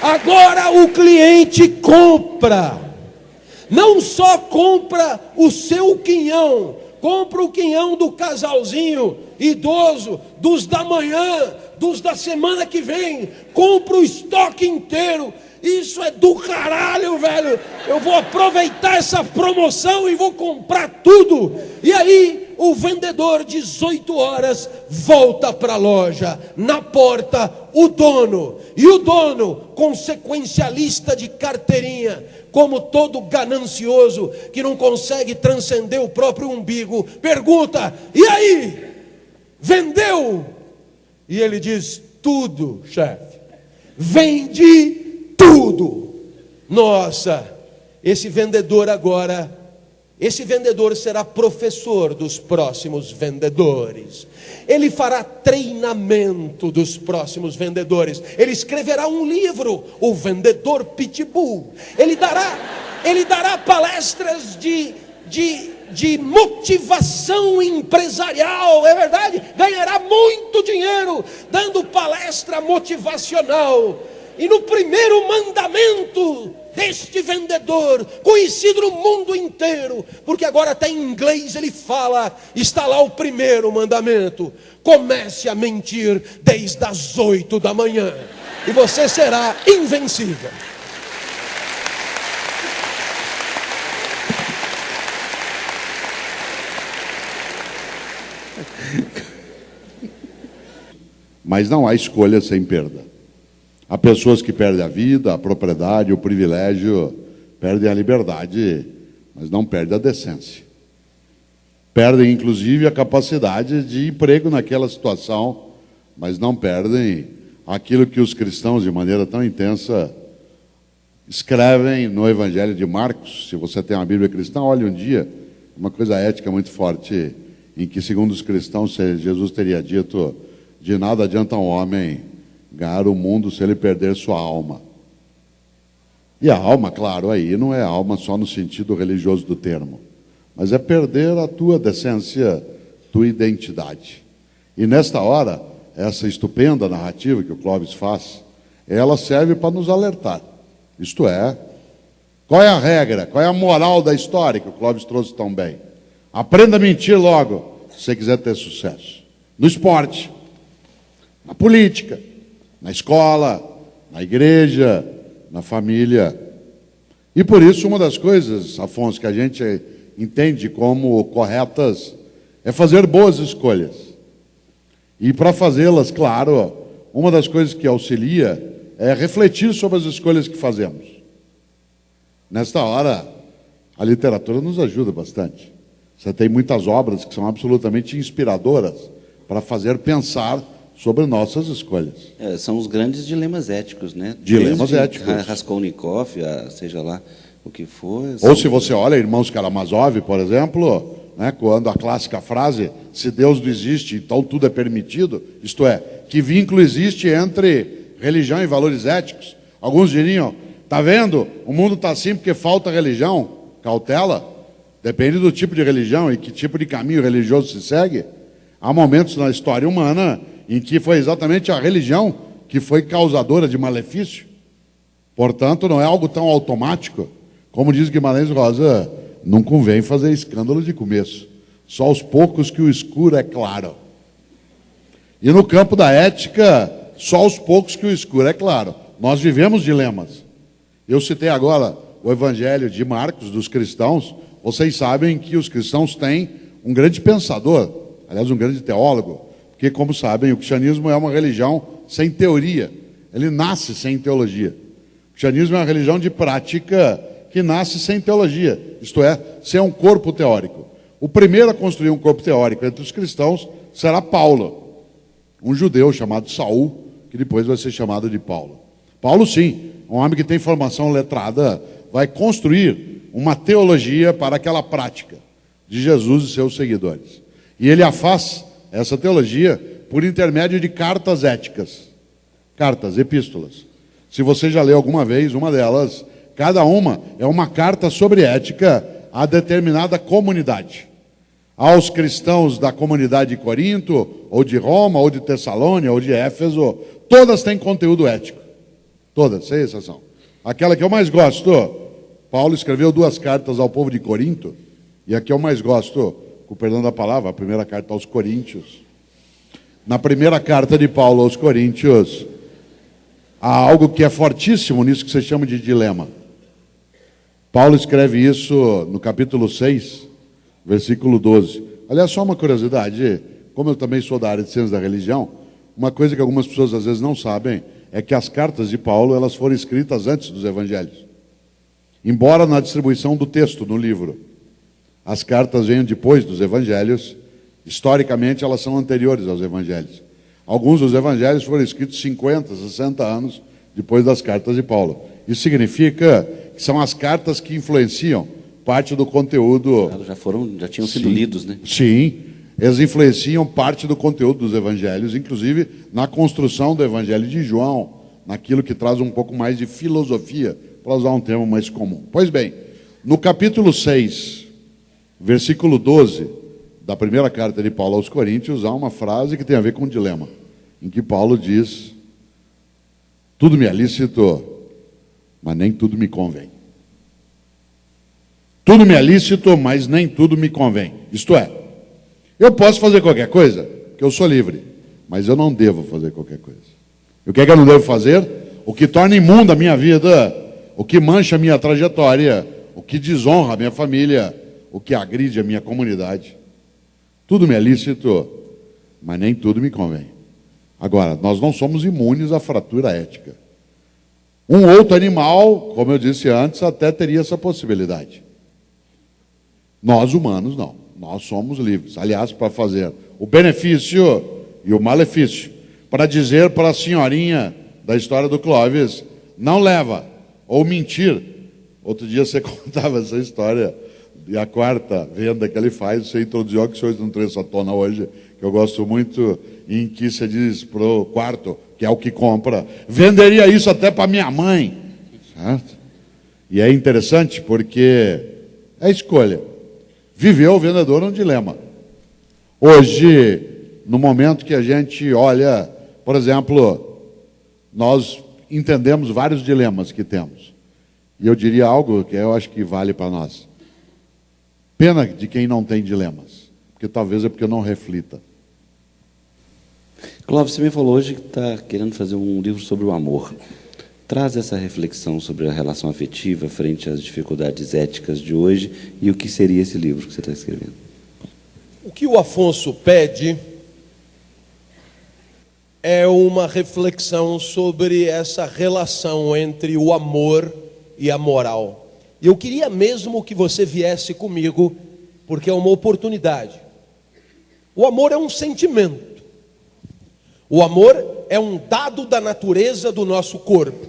Agora o cliente compra. Não só compra o seu quinhão, compra o quinhão do casalzinho idoso, dos da manhã, dos da semana que vem, compra o estoque inteiro. Isso é do caralho, velho. Eu vou aproveitar essa promoção e vou comprar tudo. E aí o vendedor, 18 horas, volta para a loja. Na porta, o dono. E o dono, consequencialista de carteirinha, como todo ganancioso que não consegue transcender o próprio umbigo, pergunta: e aí? Vendeu? E ele diz: tudo, chefe. Vendi tudo. Nossa, esse vendedor será professor dos próximos vendedores. Ele fará treinamento dos próximos vendedores. Ele escreverá um livro, O Vendedor Pitbull. Ele dará palestras de motivação empresarial, é verdade? Ganhará muito dinheiro dando palestra motivacional. E no primeiro mandamento deste vendedor, conhecido no mundo inteiro, porque agora até em inglês ele fala, está lá o primeiro mandamento: comece a mentir desde as 8 da manhã, e você será invencível. Mas não há escolha sem perda. Há pessoas que perdem a vida, a propriedade, o privilégio, perdem a liberdade, mas não perdem a decência. Perdem, inclusive, a capacidade de emprego naquela situação, mas não perdem aquilo que os cristãos, de maneira tão intensa, escrevem no Evangelho de Marcos. Se você tem uma Bíblia cristã, olhe um dia, uma coisa ética muito forte, em que, segundo os cristãos, Jesus teria dito: de nada adianta um homem ganhar o mundo se ele perder sua alma. E a alma, claro, aí não é alma só no sentido religioso do termo, mas é perder a tua decência, tua identidade. E nesta hora, essa estupenda narrativa que o Clóvis faz, ela serve para nos alertar. Isto é, qual é a regra, qual é a moral da história que o Clóvis trouxe tão bem? Aprenda a mentir logo, se você quiser ter sucesso. No esporte, na política, na escola, na igreja, na família. E por isso, uma das coisas, Afonso, que a gente entende como corretas é fazer boas escolhas. E para fazê-las, claro, uma das coisas que auxilia é refletir sobre as escolhas que fazemos. Nesta hora, a literatura nos ajuda bastante. Você tem muitas obras que são absolutamente inspiradoras para fazer pensar sobre nossas escolhas. São os grandes dilemas éticos, né? Dilemas Desde éticos. Raskolnikov, seja lá o que for. Ou se você olha Irmãos Karamazov, por exemplo, né, quando a clássica frase, se Deus não existe, então tudo é permitido, isto é, que vínculo existe entre religião e valores éticos? Alguns diriam, está vendo, o mundo está assim porque falta religião, cautela, depende do tipo de religião e que tipo de caminho religioso se segue. Há momentos na história humana em que foi exatamente a religião que foi causadora de malefício. Portanto, não é algo tão automático. Como diz Guimarães Rosa, não convém fazer escândalo de começo. Só aos poucos que o escuro é claro. E no campo da ética, só aos poucos que o escuro é claro. Nós vivemos dilemas. Eu citei agora o Evangelho de Marcos, dos cristãos. Vocês sabem que os cristãos têm um grande pensador, aliás, um grande teólogo, porque, como sabem, o cristianismo é uma religião sem teoria. Ele nasce sem teologia. O cristianismo é uma religião de prática que nasce sem teologia, isto é, sem um corpo teórico. O primeiro a construir um corpo teórico entre os cristãos será Paulo, um judeu chamado Saul, que depois vai ser chamado de Paulo. Paulo, sim, um homem que tem formação letrada, vai construir uma teologia para aquela prática de Jesus e seus seguidores. E ele a faz, essa teologia, por intermédio de cartas éticas, cartas, epístolas. Se você já leu alguma vez uma delas, cada uma é uma carta sobre ética a determinada comunidade. Aos cristãos da comunidade de Corinto, ou de Roma, ou de Tessalônia, ou de Éfeso, todas têm conteúdo ético. Todas, sem exceção. Aquela que eu mais gosto, Paulo escreveu 2 cartas ao povo de Corinto, e a que eu mais gosto, com o perdão da palavra, a primeira carta aos Coríntios. Na primeira carta de Paulo aos Coríntios, há algo que é fortíssimo nisso que você chama de dilema. Paulo escreve isso no capítulo 6, versículo 12. Aliás, só uma curiosidade, como eu também sou da área de ciências da religião, uma coisa que algumas pessoas às vezes não sabem é que as cartas de Paulo elas foram escritas antes dos evangelhos. Embora na distribuição do texto, no livro, as cartas venham depois dos evangelhos, historicamente elas são anteriores aos evangelhos. Alguns dos evangelhos foram escritos 50, 60 anos depois das cartas de Paulo. Isso significa que são as cartas que influenciam parte do conteúdo. Já tinham sido lidos, né? Sim, eles influenciam parte do conteúdo dos evangelhos, inclusive na construção do evangelho de João, naquilo que traz um pouco mais de filosofia, para usar um termo mais comum. Pois bem, no capítulo 6, versículo 12, da primeira carta de Paulo aos Coríntios, há uma frase que tem a ver com um dilema, em que Paulo diz, tudo me é lícito, mas nem tudo me convém. Tudo me é lícito, mas nem tudo me convém. Isto é, eu posso fazer qualquer coisa, porque eu sou livre, mas eu não devo fazer qualquer coisa. E o que é que eu não devo fazer? O que torna imunda a minha vida, o que mancha a minha trajetória, o que desonra a minha família, o que agride a minha comunidade. Tudo me é lícito, mas nem tudo me convém. Agora, nós não somos imunes à fratura ética. Um outro animal, como eu disse antes, até teria essa possibilidade. Nós humanos não, nós somos livres. Aliás, para fazer o benefício e o malefício, para dizer para a senhorinha da história do Clóvis, não leva, ou mentir. Outro dia você contava essa história, e a quarta venda que ele faz, você introduziu, que o senhor não trouxe à tona hoje, que eu gosto muito, em que você diz para o quarto, que é o que compra, venderia isso até para minha mãe. Certo? E é interessante porque é escolha. Viveu o vendedor um dilema. Hoje, no momento que a gente olha, por exemplo, nós entendemos vários dilemas que temos. E eu diria algo que eu acho que vale para nós. Pena de quem não tem dilemas, porque talvez é porque não reflita. Clóvis, você me falou hoje que está querendo fazer um livro sobre o amor. Traz essa reflexão sobre a relação afetiva frente às dificuldades éticas de hoje e o que seria esse livro que você está escrevendo. O que o Afonso pede é uma reflexão sobre essa relação entre o amor e a moral. E eu queria mesmo que você viesse comigo, porque é uma oportunidade. O amor é um sentimento. O amor é um dado da natureza do nosso corpo.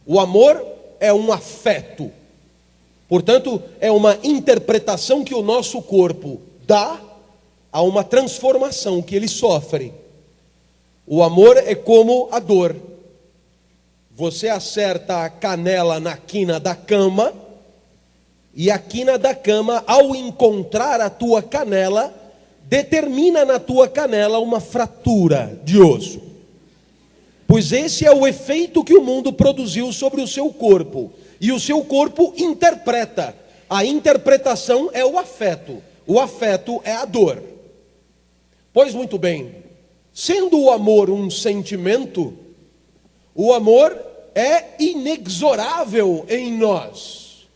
O amor é um afeto. Portanto, é uma interpretação que o nosso corpo dá a uma transformação que ele sofre. O amor é como a dor. Você acerta a canela na quina da cama, e a quina da cama, ao encontrar a tua canela, determina na tua canela uma fratura de osso. Pois esse é o efeito que o mundo produziu sobre o seu corpo. E o seu corpo interpreta. A interpretação é o afeto. O afeto é a dor. Pois muito bem, sendo o amor um sentimento, o amor é inexorável em nós,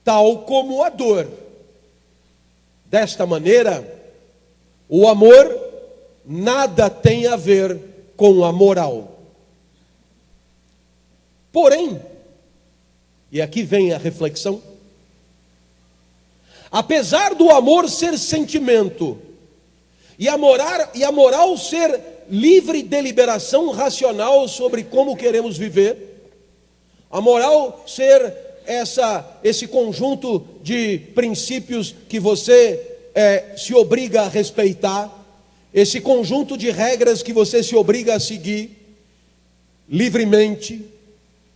tal como a dor. Desta maneira, o amor nada tem a ver com a moral. Porém, e aqui vem a reflexão, apesar do amor ser sentimento, e a moral ser livre deliberação racional sobre como queremos viver, a moral ser esse conjunto de princípios que você se obriga a respeitar, esse conjunto de regras que você se obriga a seguir livremente,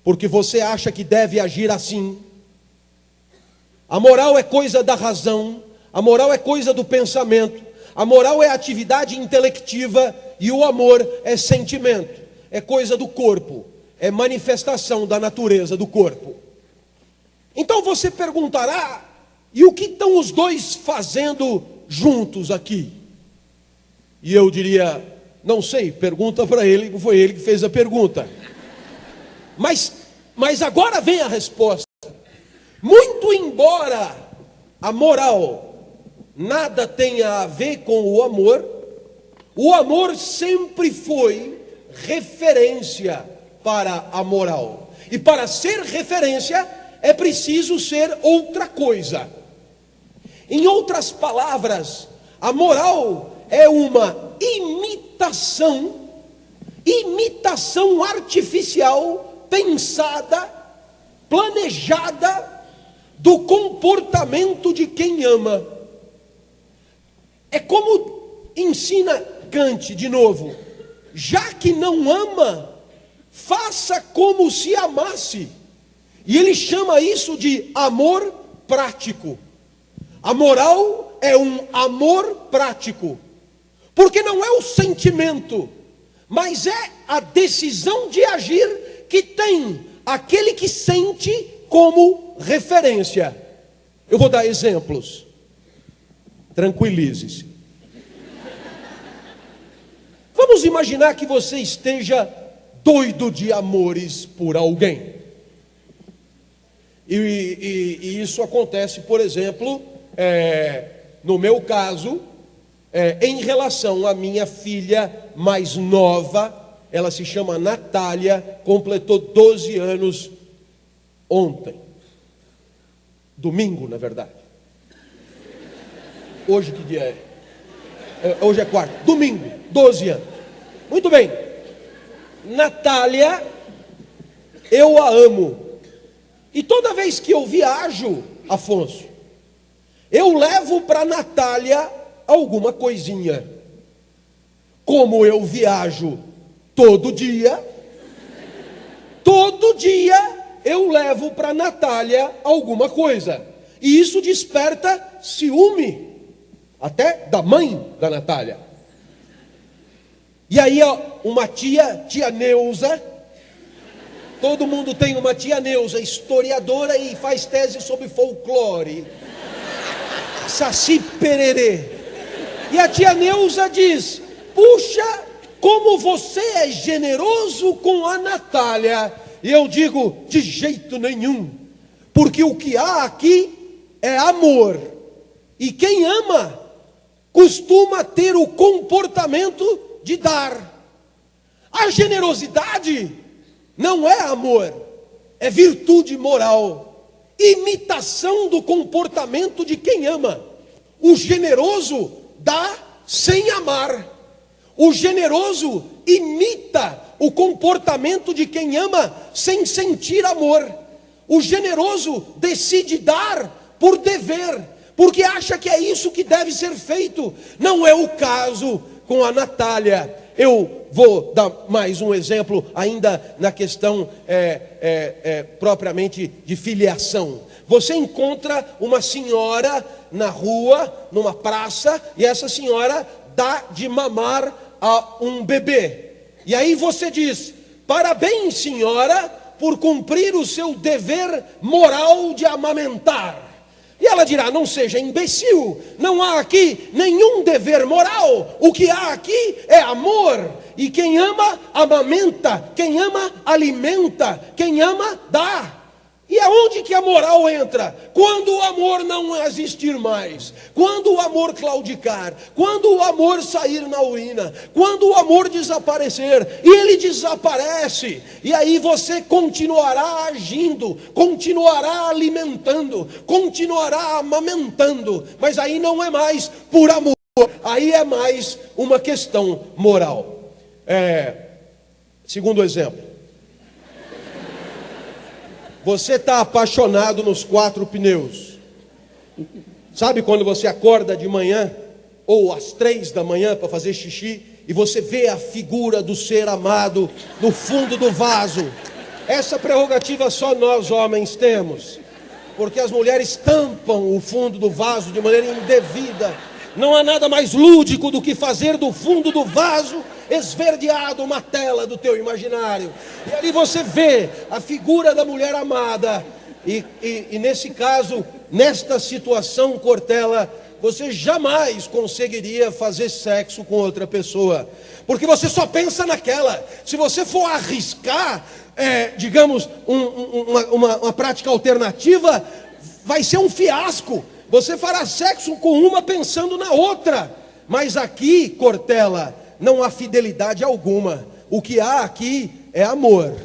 porque você acha que deve agir assim. A moral é coisa da razão, a moral é coisa do pensamento, a moral é atividade intelectiva e o amor é sentimento, é coisa do corpo, é manifestação da natureza do corpo. Então você perguntará, e o que estão os dois fazendo juntos aqui? E eu diria, não sei, pergunta para ele, foi ele que fez a pergunta. Mas agora vem a resposta. Muito embora a moral nada tenha a ver com o amor sempre foi referência para a moral. E para ser referência, é preciso ser outra coisa. Em outras palavras, a moral é uma imitação artificial, pensada, planejada, do comportamento de quem ama. É como ensina Kant de novo: já que não ama, faça como se amasse. E ele chama isso de amor prático. A moral é um amor prático, porque não é o sentimento, mas é a decisão de agir que tem aquele que sente como referência. Eu vou dar exemplos. Tranquilize-se. Vamos imaginar que você esteja doido de amores por alguém. E isso acontece, por exemplo, no meu caso, em relação à minha filha mais nova. Ela se chama Natália, completou 12 anos ontem. Domingo, na verdade. Hoje que dia é? Hoje é quarta. Domingo, 12 anos. Muito bem. Natália, eu a amo. E toda vez que eu viajo, Afonso, eu levo para Natália alguma coisinha. Como eu viajo todo dia eu levo para Natália alguma coisa. E isso desperta ciúme, até da mãe da Natália. E aí uma tia Neuza, todo mundo tem uma tia Neuza, historiadora e faz tese sobre folclore, Saci Pererê. E a tia Neuza diz: puxa, como você é generoso com a Natália. E eu digo: de jeito nenhum, porque o que há aqui é amor. E quem ama costuma ter o comportamento de dar. A generosidade não é amor, é virtude moral, imitação do comportamento de quem ama. O generoso dá sem amar. O generoso imita o comportamento de quem ama sem sentir amor. O generoso decide dar por dever, porque acha que é isso que deve ser feito. Não é o caso com a Natália. Eu vou dar mais um exemplo ainda na questão propriamente de filiação. Você encontra uma senhora na rua, numa praça, e essa senhora dá de mamar a um bebê. E aí você diz: parabéns, senhora, por cumprir o seu dever moral de amamentar. E ela dirá: não seja imbecil, não há aqui nenhum dever moral, o que há aqui é amor. E quem ama, amamenta, quem ama, alimenta, quem ama, dá. E aonde que a moral entra? Quando o amor não existir mais, quando o amor claudicar, quando o amor sair na ruína, quando o amor desaparecer, e ele desaparece, e aí você continuará agindo, continuará alimentando, continuará amamentando, mas aí não é mais por amor, aí é mais uma questão moral. Segundo exemplo. Você está apaixonado nos 4 pneus. Sabe quando você acorda de manhã, ou às 3 da manhã para fazer xixi, e você vê a figura do ser amado no fundo do vaso? Essa prerrogativa só nós homens temos, porque as mulheres tampam o fundo do vaso de maneira indevida. Não há nada mais lúdico do que fazer do fundo do vaso esverdeado uma tela do teu imaginário. E ali você vê a figura da mulher amada. E nesse caso, nesta situação, Cortella, você jamais conseguiria fazer sexo com outra pessoa, porque você só pensa naquela. Se você for arriscar, digamos, uma prática alternativa, vai ser um fiasco. Você fará sexo com uma pensando na outra. Mas aqui, Cortella, não há fidelidade alguma. O que há aqui é amor.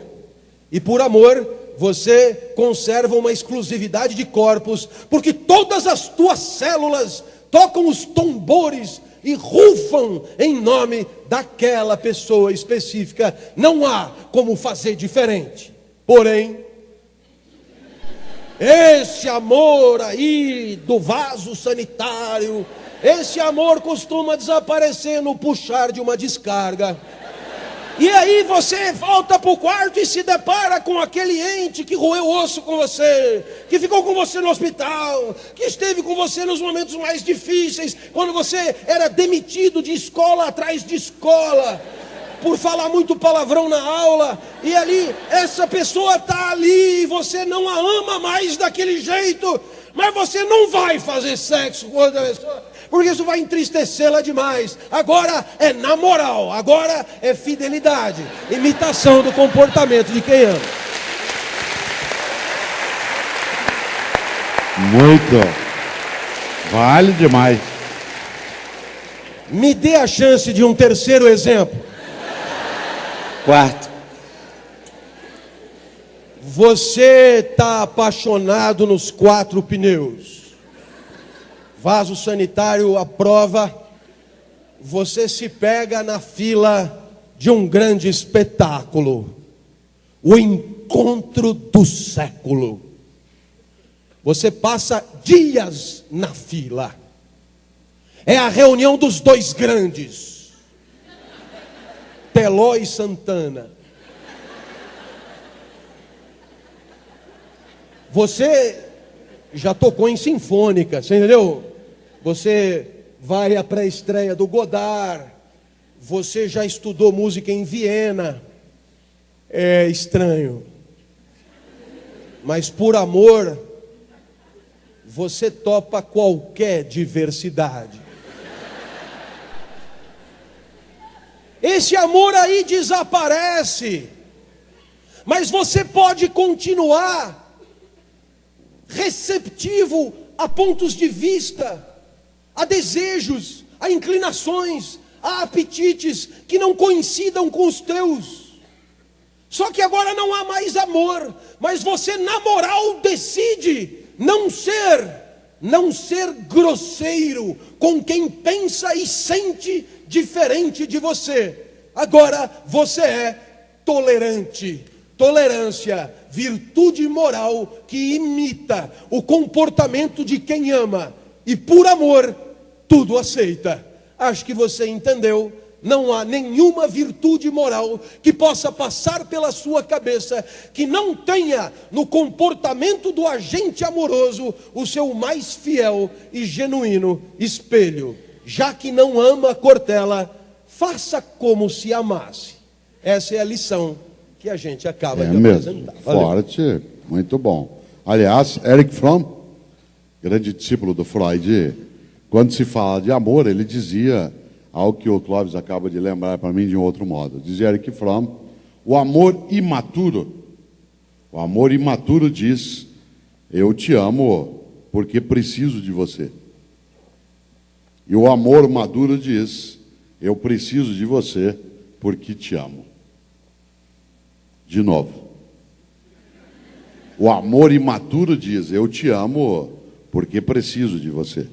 E por amor, você conserva uma exclusividade de corpos, porque todas as tuas células tocam os tambores e rufam em nome daquela pessoa específica. Não há como fazer diferente. Porém, esse amor aí do vaso sanitário, esse amor costuma desaparecer no puxar de uma descarga. E aí você volta para o quarto e se depara com aquele ente que roeu osso com você, que ficou com você no hospital, que esteve com você nos momentos mais difíceis, quando você era demitido de escola atrás de escola, por falar muito palavrão na aula. E ali, essa pessoa está ali, e você não a ama mais daquele jeito, mas você não vai fazer sexo com outra pessoa, porque isso vai entristecê-la demais. Agora é na moral, agora é fidelidade, imitação do comportamento de quem ama. Muito. Vale demais. Me dê a chance de um terceiro exemplo. 4. Você está apaixonado nos 4 pneus. Vaso sanitário à prova. Você se pega na fila de um grande espetáculo, o encontro do século. Você passa dias na fila. É a reunião dos 2 grandes, Teló e Santana. Você já tocou em sinfônica, você entendeu? Você vai à pré-estreia do Godard. Você já estudou música em Viena. É estranho, mas por amor, você topa qualquer diversidade. Esse amor aí desaparece, mas você pode continuar receptivo a pontos de vista, a desejos, a inclinações, a apetites que não coincidam com os teus. Só que agora não há mais amor, mas você na moral decide não ser grosseiro com quem pensa e sente diferente de você. Agora você é tolerante. Tolerância, virtude moral que imita o comportamento de quem ama e por amor tudo aceita. Acho que você entendeu. Não há nenhuma virtude moral que possa passar pela sua cabeça que não tenha no comportamento do agente amoroso o seu mais fiel e genuíno espelho. Já que não ama a Cortella, faça como se amasse. Essa é a lição que a gente acaba de apresentar. Valeu. Forte, muito bom. Aliás, Erich Fromm, grande discípulo do Freud, quando se fala de amor, ele dizia algo que o Clóvis acaba de lembrar para mim de um outro modo. Dizia Erich Fromm, o amor imaturo diz, eu te amo porque preciso de você. E o amor maduro diz, eu preciso de você porque te amo. De novo. O amor imaturo diz, eu te amo porque preciso de você.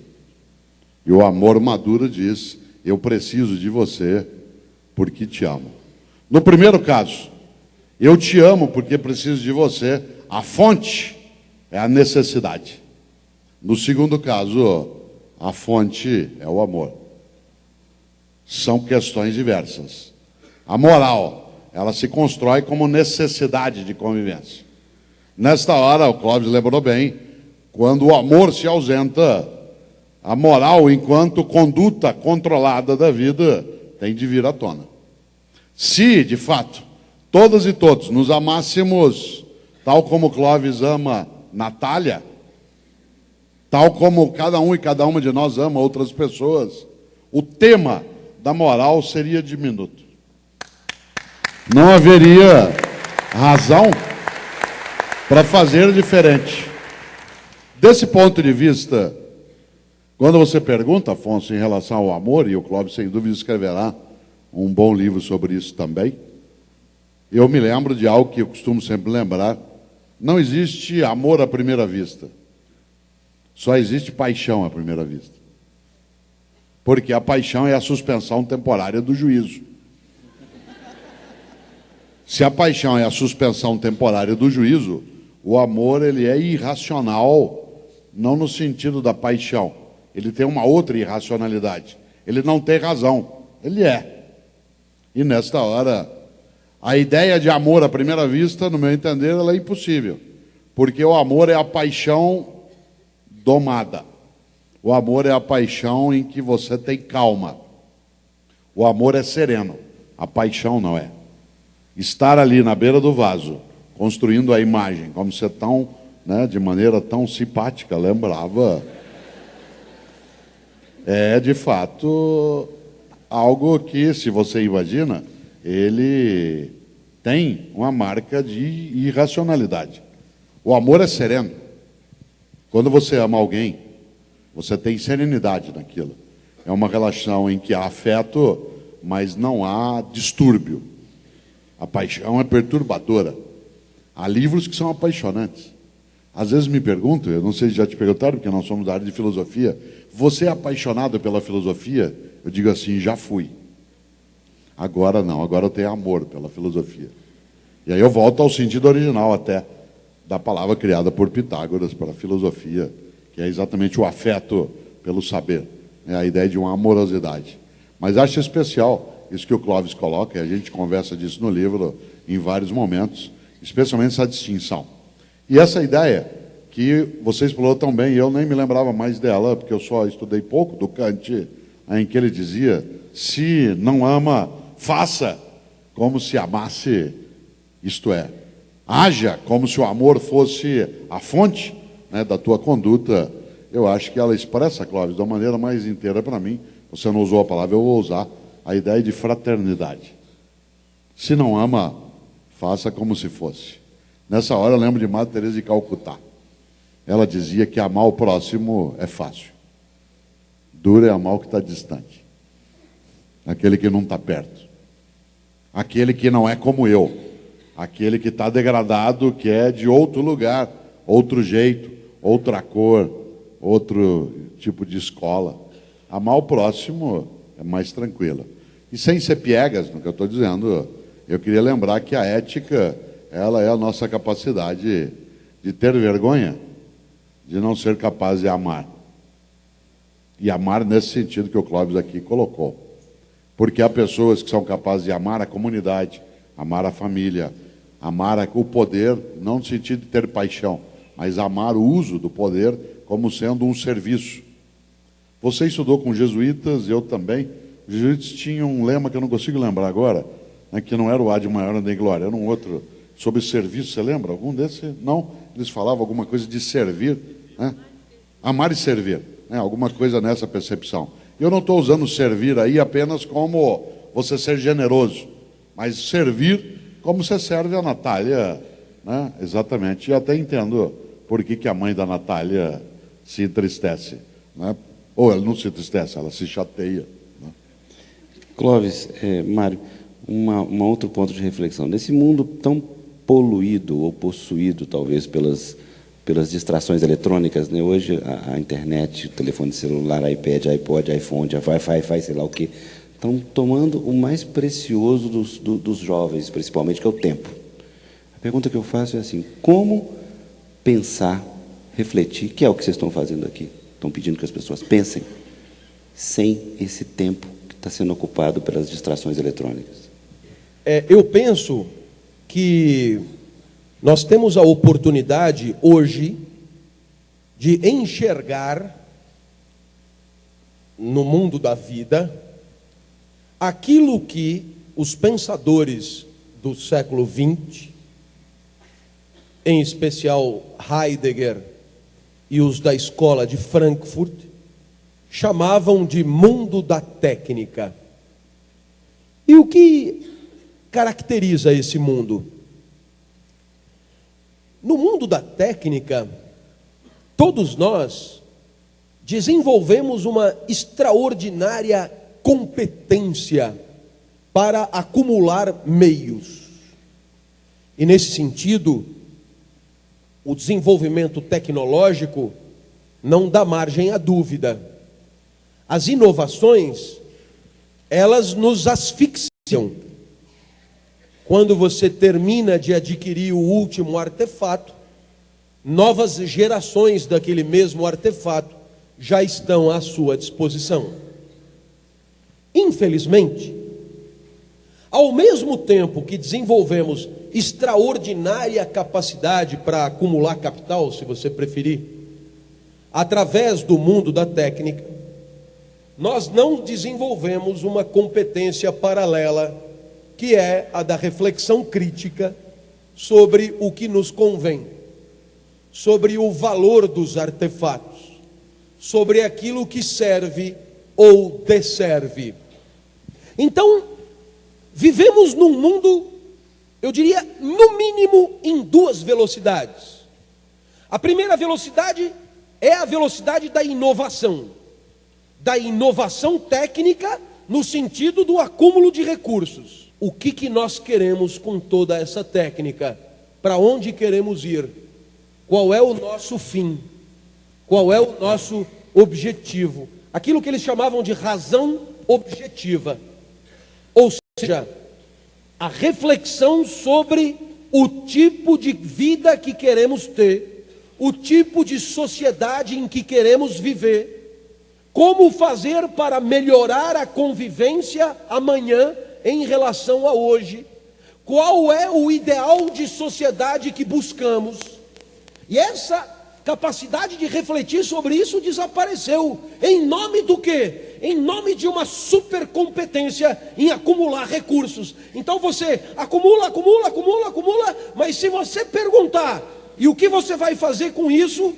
E o amor maduro diz, eu preciso de você porque te amo. No primeiro caso, eu te amo porque preciso de você, a fonte é a necessidade. No segundo caso, a fonte é o amor. São questões diversas. A moral, ela se constrói como necessidade de convivência. Nesta hora, o Clóvis lembrou bem, quando o amor se ausenta, a moral, enquanto conduta controlada da vida, tem de vir à tona. Se, de fato, todas e todos nos amássemos, tal como Clóvis ama Natália, tal como cada um e cada uma de nós ama outras pessoas, o tema da moral seria diminuto. Não haveria razão para fazer diferente. Desse ponto de vista, quando você pergunta, Afonso, em relação ao amor, e o Clóvis sem dúvida escreverá um bom livro sobre isso também, eu me lembro de algo que eu costumo sempre lembrar, não existe amor à primeira vista, só existe paixão à primeira vista. Porque a paixão é a suspensão temporária do juízo. Se a paixão é a suspensão temporária do juízo, o amor ele é irracional, não no sentido da paixão. Ele tem uma outra irracionalidade. Ele não tem razão. Ele é. E nesta hora, a ideia de amor à primeira vista, no meu entender, ela é impossível. Porque o amor é a paixão domada. O amor é a paixão em que você tem calma. O amor é sereno. A paixão não é. Estar ali na beira do vaso, construindo a imagem, como você tão, de maneira tão simpática lembrava, é de fato algo que, se você imagina, ele tem uma marca de irracionalidade. O amor é sereno. Quando você ama alguém, você tem serenidade naquilo. É uma relação em que há afeto, mas não há distúrbio. A paixão é perturbadora. Há livros que são apaixonantes. Às vezes me pergunto, eu não sei se já te perguntaram, porque nós somos da área de filosofia, você é apaixonado pela filosofia? Eu digo assim, já fui. Agora não, agora eu tenho amor pela filosofia. E aí eu volto ao sentido original até, da palavra criada por Pitágoras para a filosofia, que é exatamente o afeto pelo saber, é a ideia de uma amorosidade. Mas acho especial isso que o Clóvis coloca, e a gente conversa disso no livro em vários momentos, especialmente essa distinção. E essa ideia que você explorou tão bem, eu nem me lembrava mais dela, porque eu só estudei pouco do Kant, em que ele dizia, se não ama, faça como se amasse, isto é, haja como se o amor fosse a fonte da tua conduta. Eu acho que ela expressa, Clóvis, de uma maneira mais inteira para mim. Você não usou a palavra, eu vou usar a ideia de fraternidade. Se não ama, faça como se fosse. Nessa hora eu lembro de Madre Teresa de Calcutá. Ela dizia que amar o próximo é fácil. Duro é amar o que está distante. Aquele que não está perto. Aquele que não é como eu. Aquele que está degradado, que é de outro lugar, outro jeito, outra cor, outro tipo de escola. Amar o próximo é mais tranquila. E sem ser piegas no que eu estou dizendo, eu queria lembrar que a ética, ela é a nossa capacidade de ter vergonha, de não ser capaz de amar. E amar nesse sentido que o Clóvis aqui colocou. Porque há pessoas que são capazes de amar a comunidade, amar a família, amar o poder, não no sentido de ter paixão, mas amar o uso do poder como sendo um serviço. Você estudou com jesuítas, eu também. Os jesuítas tinham um lema que eu não consigo lembrar agora, né, que não era o ad maior nem glória, era um outro sobre serviço. Você lembra algum desse? Não, eles falavam alguma coisa de servir, né? Amar e servir, né? Alguma coisa nessa percepção. Eu não estou usando servir aí apenas como você ser generoso, mas servir como você serve a Natália, né? Exatamente. E até entendo por que a mãe da Natália se entristece, né? Ou ela não se entristece, ela se chateia, né? Clóvis, Mário, um outro ponto de reflexão. Nesse mundo tão poluído ou possuído, talvez, pelas distrações eletrônicas, né? Hoje a internet, o telefone celular, iPad, iPod, iPhone, Wi-Fi, sei lá o quê, estão tomando o mais precioso dos jovens, principalmente, que é o tempo. A pergunta que eu faço é assim: como pensar, refletir, que é o que vocês estão fazendo aqui? Estão pedindo que as pessoas pensem, sem esse tempo que está sendo ocupado pelas distrações eletrônicas. Eu penso que nós temos a oportunidade hoje de enxergar no mundo da vida aquilo que os pensadores do século XX, em especial Heidegger e os da escola de Frankfurt, chamavam de mundo da técnica. E o que caracteriza esse mundo? No mundo da técnica, todos nós desenvolvemos uma extraordinária competência para acumular meios. E nesse sentido, o desenvolvimento tecnológico não dá margem à dúvida. As inovações, elas nos asfixiam. Quando você termina de adquirir o último artefato, novas gerações daquele mesmo artefato já estão à sua disposição. Infelizmente, ao mesmo tempo que desenvolvemos extraordinária capacidade para acumular capital, se você preferir, através do mundo da técnica, nós não desenvolvemos uma competência paralela, que é a da reflexão crítica sobre o que nos convém, sobre o valor dos artefatos, sobre aquilo que serve ou desserve. Então, vivemos num mundo, eu diria, no mínimo em duas velocidades. A primeira velocidade é a velocidade da inovação técnica, no sentido do acúmulo de recursos. O que nós queremos com toda essa técnica? Para onde queremos ir? Qual é o nosso fim? Qual é o nosso objetivo? Aquilo que eles chamavam de razão objetiva. Ou seja, a reflexão sobre o tipo de vida que queremos ter, o tipo de sociedade em que queremos viver, como fazer para melhorar a convivência amanhã em relação a hoje, qual é o ideal de sociedade que buscamos. E essa capacidade de refletir sobre isso desapareceu. Em nome do quê? Em nome de uma supercompetência em acumular recursos. Então você acumula, mas se você perguntar, e o que você vai fazer com isso?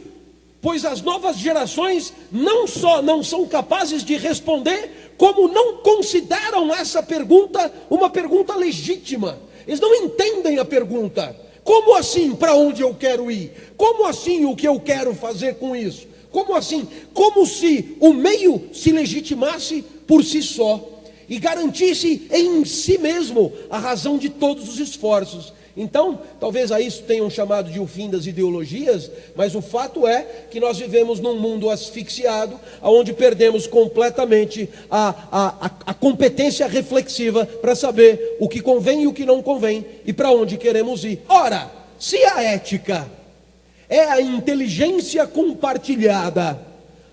Pois as novas gerações não só não são capazes de responder, como não consideram essa pergunta uma pergunta legítima. Eles não entendem a pergunta. Como assim, para onde eu quero ir? Como assim, o que eu quero fazer com isso? Como assim? Como se o meio se legitimasse por si só. e garantisse em si mesmo a razão de todos os esforços. Então, talvez a isso tenham chamado de o fim das ideologias, mas o fato é que nós vivemos num mundo asfixiado, onde perdemos completamente a competência reflexiva para saber o que convém e o que não convém e para onde queremos ir. Ora, se a ética é a inteligência compartilhada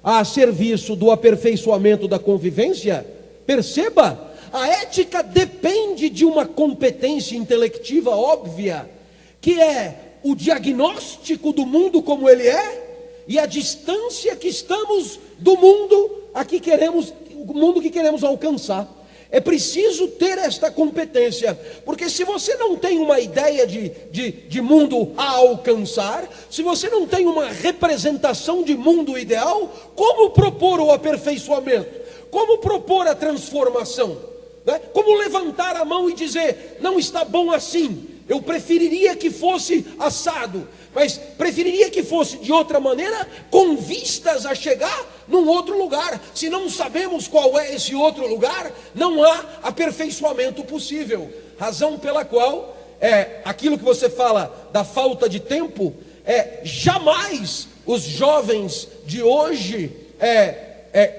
a serviço do aperfeiçoamento da convivência, perceba, a ética depende de uma competência intelectiva óbvia, que é o diagnóstico do mundo como ele é e a distância que estamos do mundo o mundo que queremos alcançar. É preciso ter esta competência, porque se você não tem uma ideia de mundo a alcançar, se você não tem uma representação de mundo ideal, como propor o aperfeiçoamento? Como propor a transformação? Como levantar a mão e dizer, não está bom assim, eu preferiria que fosse assado, mas preferiria que fosse de outra maneira, com vistas a chegar num outro lugar. Se não sabemos qual é esse outro lugar, não há aperfeiçoamento possível. Razão pela qual, aquilo que você fala da falta de tempo, jamais os jovens de hoje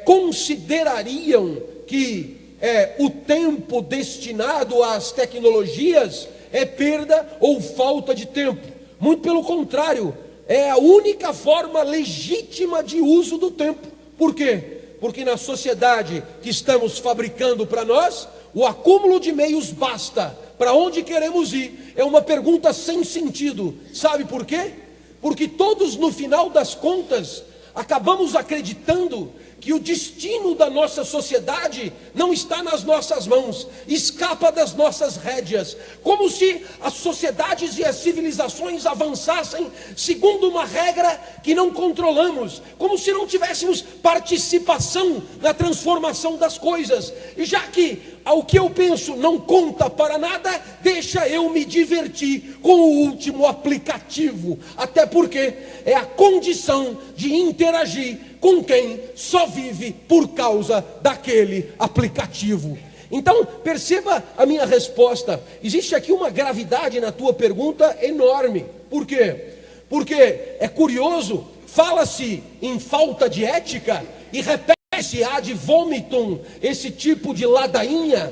considerariam que o tempo destinado às tecnologias é perda ou falta de tempo. Muito pelo contrário, é a única forma legítima de uso do tempo. Por quê? Porque na sociedade que estamos fabricando para nós, o acúmulo de meios basta. Para onde queremos ir? É uma pergunta sem sentido. Sabe por quê? Porque todos, no final das contas, acabamos acreditando que o destino da nossa sociedade não está nas nossas mãos, escapa das nossas rédeas, como se as sociedades e as civilizações avançassem segundo uma regra que não controlamos, como se não tivéssemos participação na transformação das coisas. E já que ao que eu penso não conta para nada, deixa eu me divertir com o último aplicativo, até porque é a condição de interagir com quem só vive por causa daquele aplicativo. Então, perceba a minha resposta. Existe aqui uma gravidade na tua pergunta enorme. Por quê? Porque é curioso, fala-se em falta de ética e repete-se ad vomitum esse tipo de ladainha,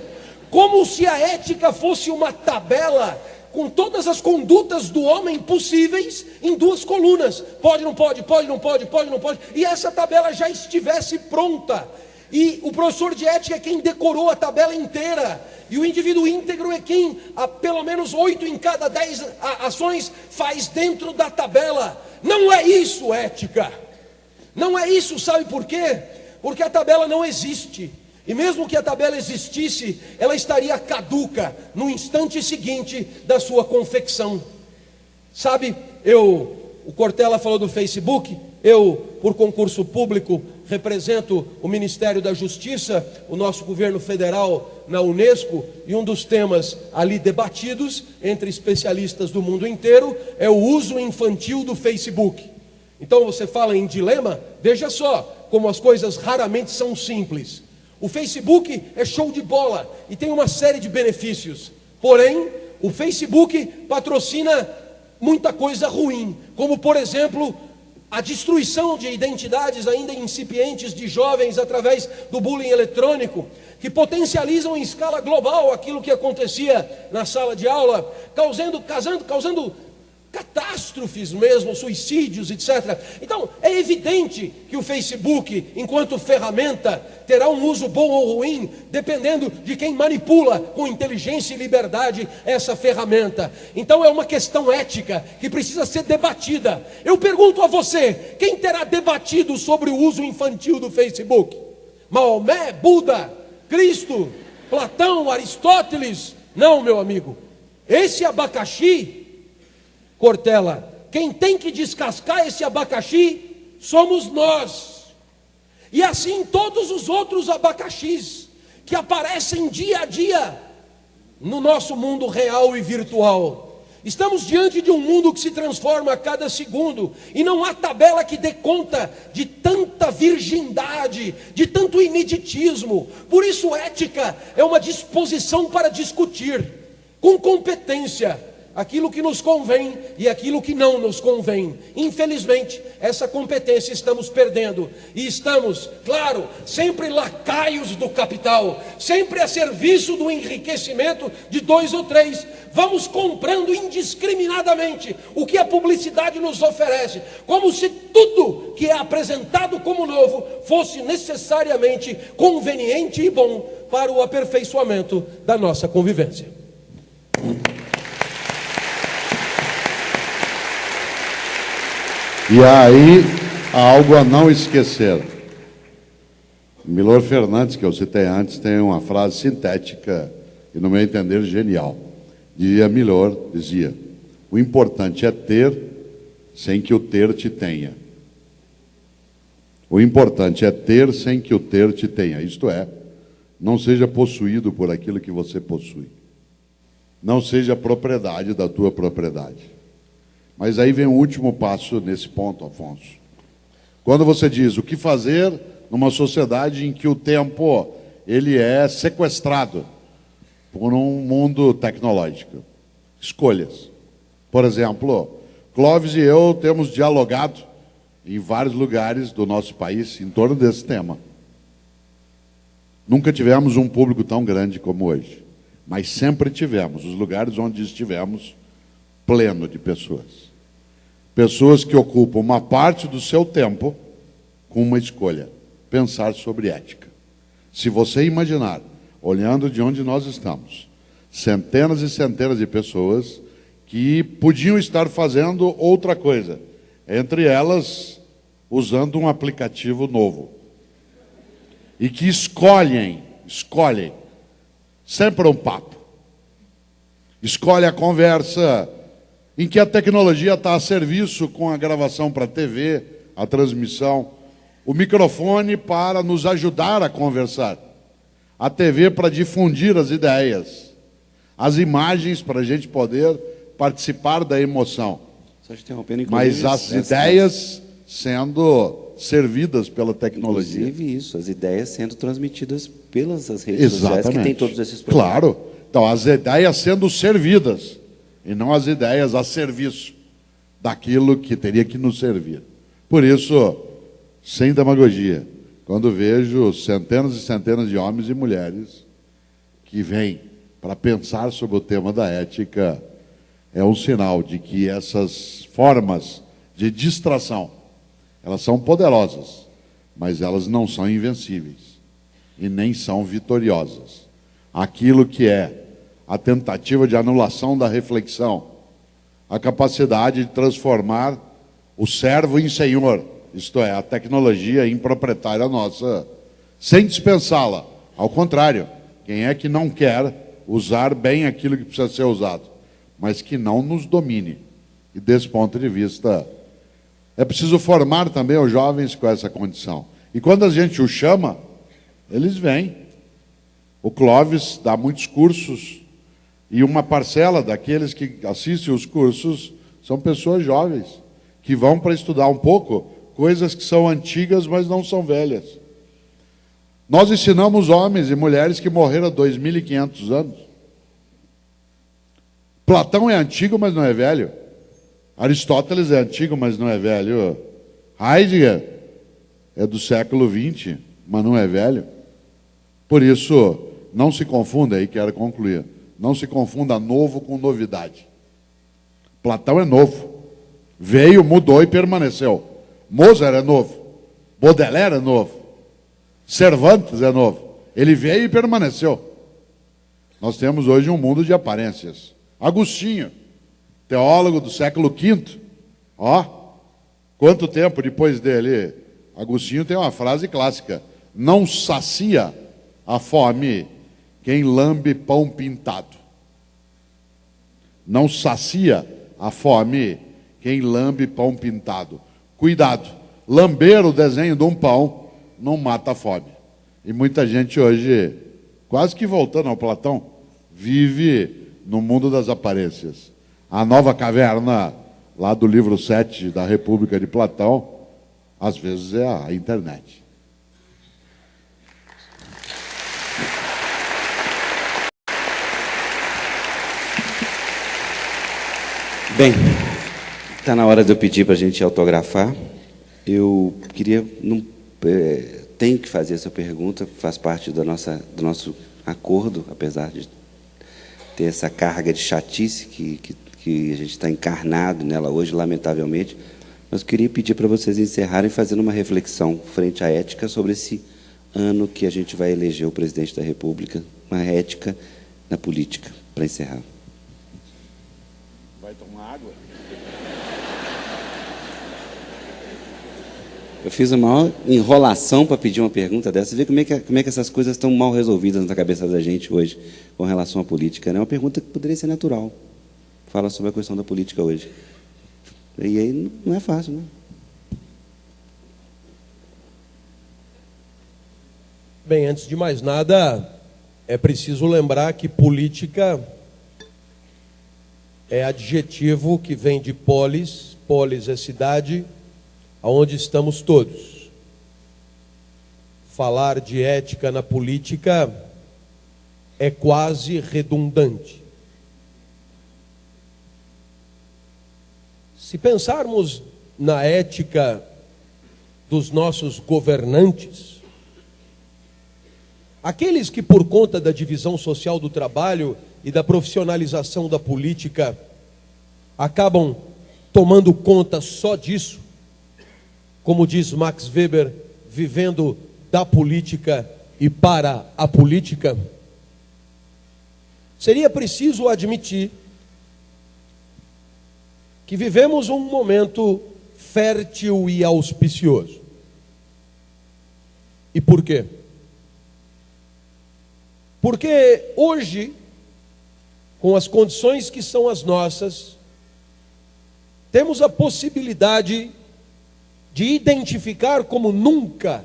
como se a ética fosse uma tabela com todas as condutas do homem possíveis em duas colunas. Pode, não pode, pode, não pode, pode, não pode. E essa tabela já estivesse pronta. E o professor de ética é quem decorou a tabela inteira. E o indivíduo íntegro é quem, pelo menos 8 em cada 10 ações, faz dentro da tabela. Não é isso ética. Não é isso, sabe por quê? Porque a tabela não existe. E mesmo que a tabela existisse, ela estaria caduca no instante seguinte da sua confecção. Sabe, o Cortella falou do Facebook, eu, por concurso público, represento o Ministério da Justiça, o nosso governo federal na Unesco, e um dos temas ali debatidos entre especialistas do mundo inteiro é o uso infantil do Facebook. Então você fala em dilema, veja só como as coisas raramente são simples. O Facebook é show de bola e tem uma série de benefícios. Porém, o Facebook patrocina muita coisa ruim, como por exemplo, a destruição de identidades ainda incipientes de jovens através do bullying eletrônico, que potencializam em escala global aquilo que acontecia na sala de aula, causando catástrofes mesmo, suicídios, etc. Então, é evidente que o Facebook, enquanto ferramenta, terá um uso bom ou ruim, dependendo de quem manipula com inteligência e liberdade essa ferramenta. Então, é uma questão ética que precisa ser debatida. Eu pergunto a você, quem terá debatido sobre o uso infantil do Facebook? Maomé, Buda, Cristo, Platão, Aristóteles? Não, meu amigo. Esse abacaxi, Cortella, quem tem que descascar esse abacaxi somos nós. E assim todos os outros abacaxis que aparecem dia a dia no nosso mundo real e virtual. Estamos diante de um mundo que se transforma a cada segundo, e não há tabela que dê conta de tanta virgindade, de tanto imediatismo. Por isso, ética é uma disposição para discutir, com competência, aquilo que nos convém e aquilo que não nos convém. Infelizmente, essa competência estamos perdendo, e estamos, claro, sempre lacaios do capital, sempre a serviço do enriquecimento de 2 ou 3. Vamos comprando indiscriminadamente o que a publicidade nos oferece, como se tudo que é apresentado como novo fosse necessariamente conveniente e bom para o aperfeiçoamento da nossa convivência. E aí, há algo a não esquecer. Milor Fernandes, que eu citei antes, tem uma frase sintética e, no meu entender, genial. Dizia, o importante é ter sem que o ter te tenha. O importante é ter sem que o ter te tenha. Isto é, não seja possuído por aquilo que você possui. Não seja propriedade da tua propriedade. Mas aí vem o último passo nesse ponto, Afonso. Quando você diz o que fazer numa sociedade em que o tempo ele é sequestrado por um mundo tecnológico. Escolhas. Por exemplo, Clóvis e eu temos dialogado em vários lugares do nosso país em torno desse tema. Nunca tivemos um público tão grande como hoje, mas sempre tivemos os lugares onde estivemos pleno de pessoas. Pessoas que ocupam uma parte do seu tempo com uma escolha, pensar sobre ética. Se você imaginar, olhando de onde nós estamos, centenas e centenas de pessoas que podiam estar fazendo outra coisa, entre elas usando um aplicativo novo, e que escolhem, sempre um papo, escolhe a conversa em que a tecnologia está a serviço com a gravação para a TV, a transmissão, o microfone para nos ajudar a conversar, a TV para difundir as ideias, as imagens para a gente poder participar da emoção, mas as ideias sendo servidas pela tecnologia. Inclusive isso, as ideias sendo transmitidas pelas redes sociais que tem todos esses problemas. Claro, então as ideias sendo servidas, e não as ideias a serviço daquilo que teria que nos servir. Por isso, sem demagogia, quando vejo centenas e centenas de homens e mulheres que vêm para pensar sobre o tema da ética, é um sinal de que essas formas de distração, elas são poderosas, mas elas não são invencíveis e nem são vitoriosas. Aquilo que é a tentativa de anulação da reflexão, a capacidade de transformar o servo em senhor, isto é, a tecnologia em proprietária nossa, sem dispensá-la. Ao contrário, quem é que não quer usar bem aquilo que precisa ser usado, mas que não nos domine. E desse ponto de vista, é preciso formar também os jovens com essa condição. E quando a gente os chama, eles vêm. O Clóvis dá muitos cursos, e uma parcela daqueles que assistem os cursos são pessoas jovens, que vão para estudar um pouco coisas que são antigas, mas não são velhas. Nós ensinamos homens e mulheres que morreram há 2.500 anos. Platão é antigo, mas não é velho. Aristóteles é antigo, mas não é velho. Heidegger é do século XX, mas não é velho. Por isso, não se confunda, aí quero concluir, não se confunda novo com novidade. Platão é novo. Veio, mudou e permaneceu. Mozart é novo. Baudelaire é novo. Cervantes é novo. Ele veio e permaneceu. Nós temos hoje um mundo de aparências. Agostinho, teólogo do século V. Quanto tempo depois dele? Agostinho tem uma frase clássica: não sacia a fome quem lambe pão pintado. Não sacia a fome quem lambe pão pintado. Cuidado, lamber o desenho de um pão não mata a fome. E muita gente hoje, quase que voltando ao Platão, vive no mundo das aparências. A nova caverna, lá do livro 7 da República de Platão, às vezes é a internet. Bem, está na hora de eu pedir para a gente autografar. Eu queria... tenho que fazer essa pergunta, faz parte do nosso acordo, apesar de ter essa carga de chatice que a gente está encarnado nela hoje, lamentavelmente. Mas eu queria pedir para vocês encerrarem fazendo uma reflexão frente à ética sobre esse ano que a gente vai eleger o presidente da República, uma ética na política, para encerrar. Vai tomar água? Eu fiz uma maior enrolação para pedir uma pergunta dessa. Você vê como é que essas coisas estão mal resolvidas na cabeça da gente hoje com relação à política, né? É uma pergunta que poderia ser natural. Fala sobre a questão da política hoje. E aí não é fácil, né? Bem, antes de mais nada, é preciso lembrar que política é adjetivo que vem de polis. Polis é cidade, aonde estamos todos. Falar de ética na política é quase redundante. Se pensarmos na ética dos nossos governantes, aqueles que por conta da divisão social do trabalho e da profissionalização da política acabam tomando conta só disso, como diz Max Weber, vivendo da política e para a política, seria preciso admitir que vivemos um momento fértil e auspicioso. E por quê? Porque hoje, com as condições que são as nossas, temos a possibilidade de identificar como nunca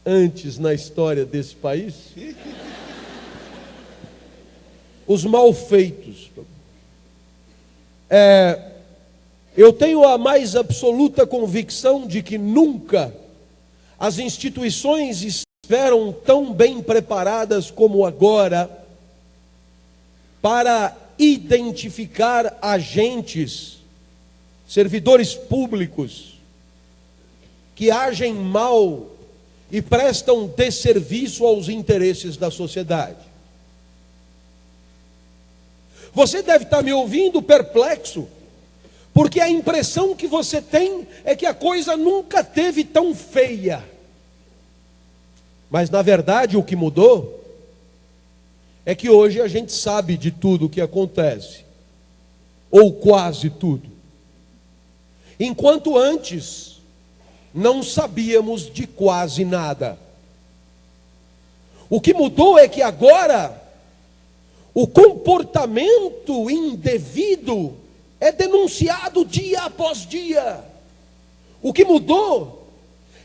antes na história desse país os malfeitos. Eu tenho a mais absoluta convicção de que nunca as instituições estiveram tão bem preparadas como agora para identificar agentes, servidores públicos, que agem mal e prestam desserviço aos interesses da sociedade. Você deve estar me ouvindo perplexo, porque a impressão que você tem é que a coisa nunca teve tão feia. Mas na verdade o que mudou é que hoje a gente sabe de tudo o que acontece, ou quase tudo, enquanto antes não sabíamos de quase nada. O que mudou é que agora o comportamento indevido é denunciado dia após dia. O que mudou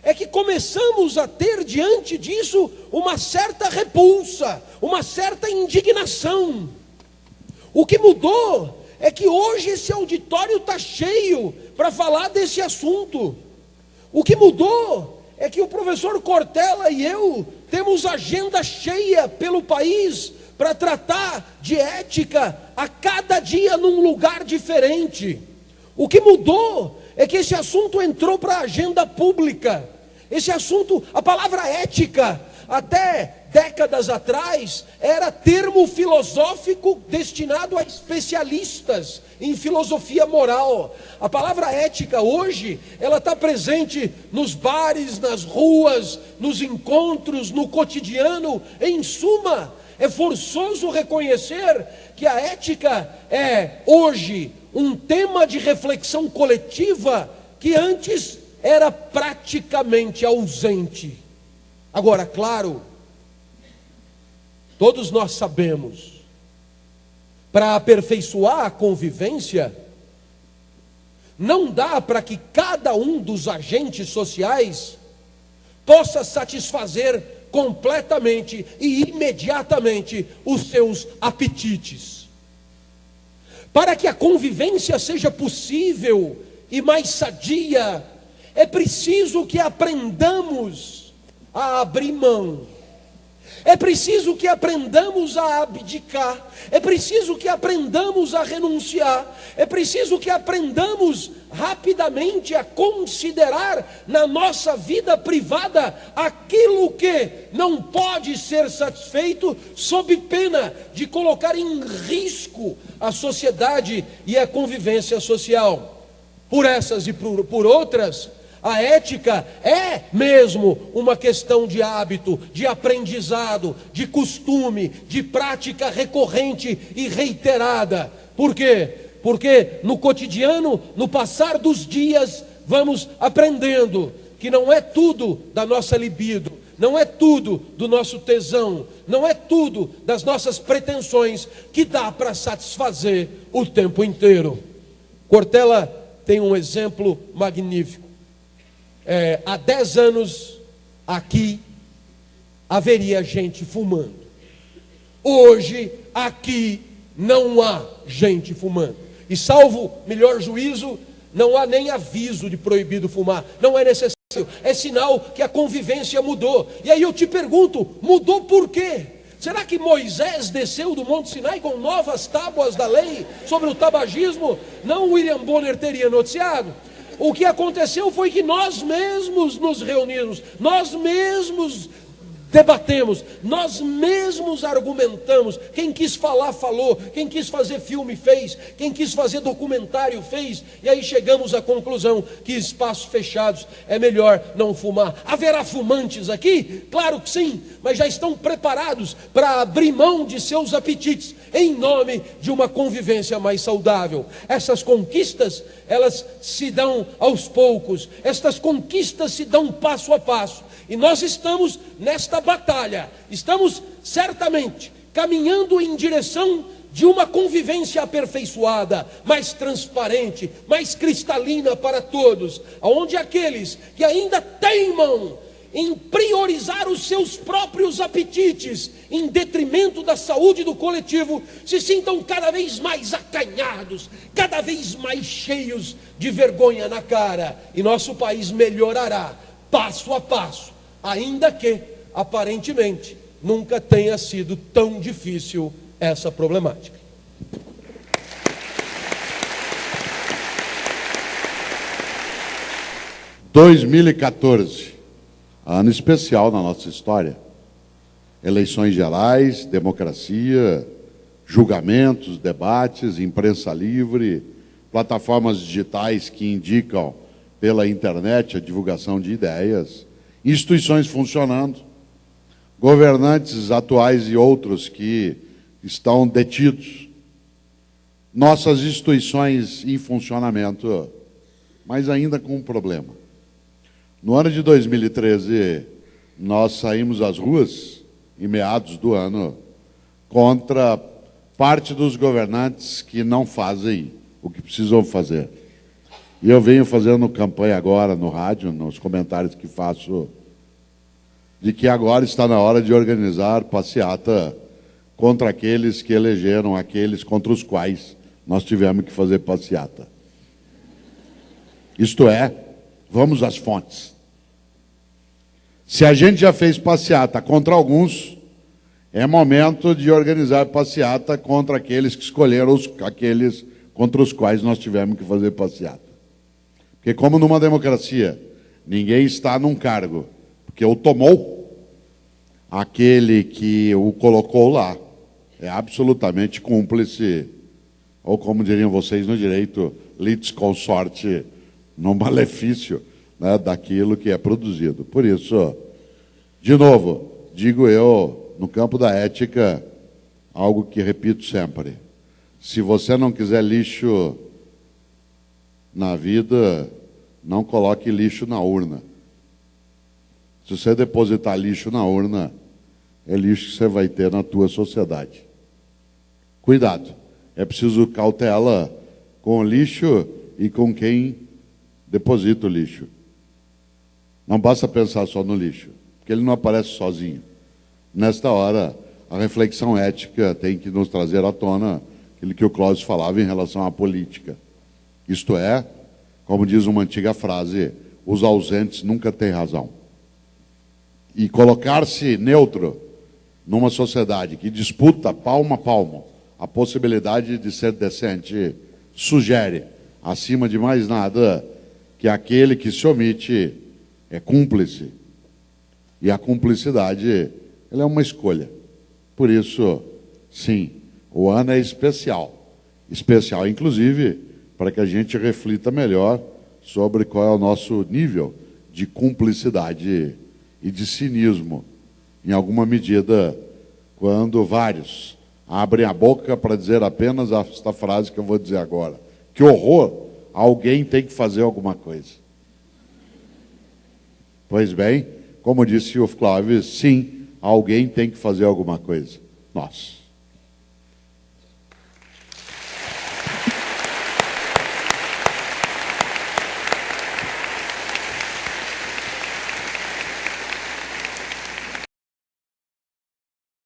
é que começamos a ter diante disso uma certa repulsa, uma certa indignação. O que mudou é que hoje esse auditório está cheio para falar desse assunto. O que mudou é que o professor Cortella e eu temos agenda cheia pelo país para tratar de ética a cada dia num lugar diferente. O que mudou é que esse assunto entrou para a agenda pública. Esse assunto, a palavra ética, até décadas atrás, era termo filosófico destinado a especialistas em filosofia moral. A palavra ética hoje, ela está presente nos bares, nas ruas, nos encontros, no cotidiano. Em suma, é forçoso reconhecer que a ética é hoje um tema de reflexão coletiva que antes era praticamente ausente. Agora, claro, todos nós sabemos, para aperfeiçoar a convivência, não dá para que cada um dos agentes sociais possa satisfazer completamente e imediatamente os seus apetites. Para que a convivência seja possível e mais sadia, é preciso que aprendamos a abrir mão. É preciso que aprendamos a abdicar. É preciso que aprendamos a renunciar. É preciso que aprendamos rapidamente a considerar na nossa vida privada aquilo que não pode ser satisfeito, sob pena de colocar em risco a sociedade e a convivência social. Por essas e por outras, a ética é mesmo uma questão de hábito, de aprendizado, de costume, de prática recorrente e reiterada. Por quê? Porque no cotidiano, no passar dos dias, vamos aprendendo que não é tudo da nossa libido, não é tudo do nosso tesão, não é tudo das nossas pretensões que dá para satisfazer o tempo inteiro. Cortella tem um exemplo magnífico. Há 10 anos aqui haveria gente fumando. Hoje aqui não há gente fumando. E salvo melhor juízo, não há nem aviso de proibido fumar. Não é necessário. É sinal que a convivência mudou. E aí eu te pergunto, mudou por quê? Será que Moisés desceu do Monte Sinai com novas tábuas da lei sobre o tabagismo? Não, William Bonner teria noticiado. O que aconteceu foi que nós mesmos nos reunimos, nós mesmos debatemos, nós mesmos argumentamos. Quem quis falar, falou. Quem quis fazer filme, fez. Quem quis fazer documentário, fez. E aí chegamos à conclusão que espaços fechados é melhor não fumar. Haverá fumantes aqui? Claro que sim, mas já estão preparados para abrir mão de seus apetites em nome de uma convivência mais saudável. Essas conquistas, elas se dão aos poucos. Estas conquistas se dão passo a passo. E nós estamos nesta batalha, estamos certamente caminhando em direção de uma convivência aperfeiçoada, mais transparente, mais cristalina para todos, onde aqueles que ainda teimam em priorizar os seus próprios apetites em detrimento da saúde do coletivo, se sintam cada vez mais acanhados, cada vez mais cheios de vergonha na cara, e nosso país melhorará passo a passo, ainda que aparentemente nunca tenha sido tão difícil essa problemática. Em 2014, ano especial na nossa história. Eleições gerais, democracia, julgamentos, debates, imprensa livre, plataformas digitais que indicam pela internet a divulgação de ideias, instituições funcionando, governantes atuais e outros que estão detidos, nossas instituições em funcionamento, mas ainda com um problema. No ano de 2013, nós saímos às ruas, em meados do ano, contra parte dos governantes que não fazem o que precisam fazer. E eu venho fazendo campanha agora no rádio, nos comentários que faço, de que agora está na hora de organizar passeata contra aqueles que elegeram aqueles contra os quais nós tivemos que fazer passeata. Isto é, vamos às fontes. Se a gente já fez passeata contra alguns, é momento de organizar passeata contra aqueles que escolheram aqueles contra os quais nós tivemos que fazer passeata. Porque como numa democracia, ninguém está num cargo, porque o tomou, aquele que o colocou lá é absolutamente cúmplice, ou como diriam vocês no direito, litisconsorte no malefício, né, daquilo que é produzido. Por isso, de novo, digo eu, no campo da ética, algo que repito sempre: se você não quiser lixo na vida, não coloque lixo na urna. Se você depositar lixo na urna, é lixo que você vai ter na tua sociedade. Cuidado, é preciso cautela com o lixo e com quem deposita o lixo. Não basta pensar só no lixo, porque ele não aparece sozinho. Nesta hora, a reflexão ética tem que nos trazer à tona aquilo que o Clóvis falava em relação à política. Isto é, como diz uma antiga frase, os ausentes nunca têm razão. E colocar-se neutro numa sociedade que disputa palmo a palmo a possibilidade de ser decente sugere, acima de mais nada, que aquele que se omite é cúmplice. E a cumplicidade, ela é uma escolha. Por isso, sim, o ano é especial. Especial, inclusive, para que a gente reflita melhor sobre qual é o nosso nível de cumplicidade e de cinismo, em alguma medida, quando vários abrem a boca para dizer apenas esta frase que eu vou dizer agora. Que horror! Alguém tem que fazer alguma coisa. Pois bem, como disse o Clóvis, sim, alguém tem que fazer alguma coisa. Nós.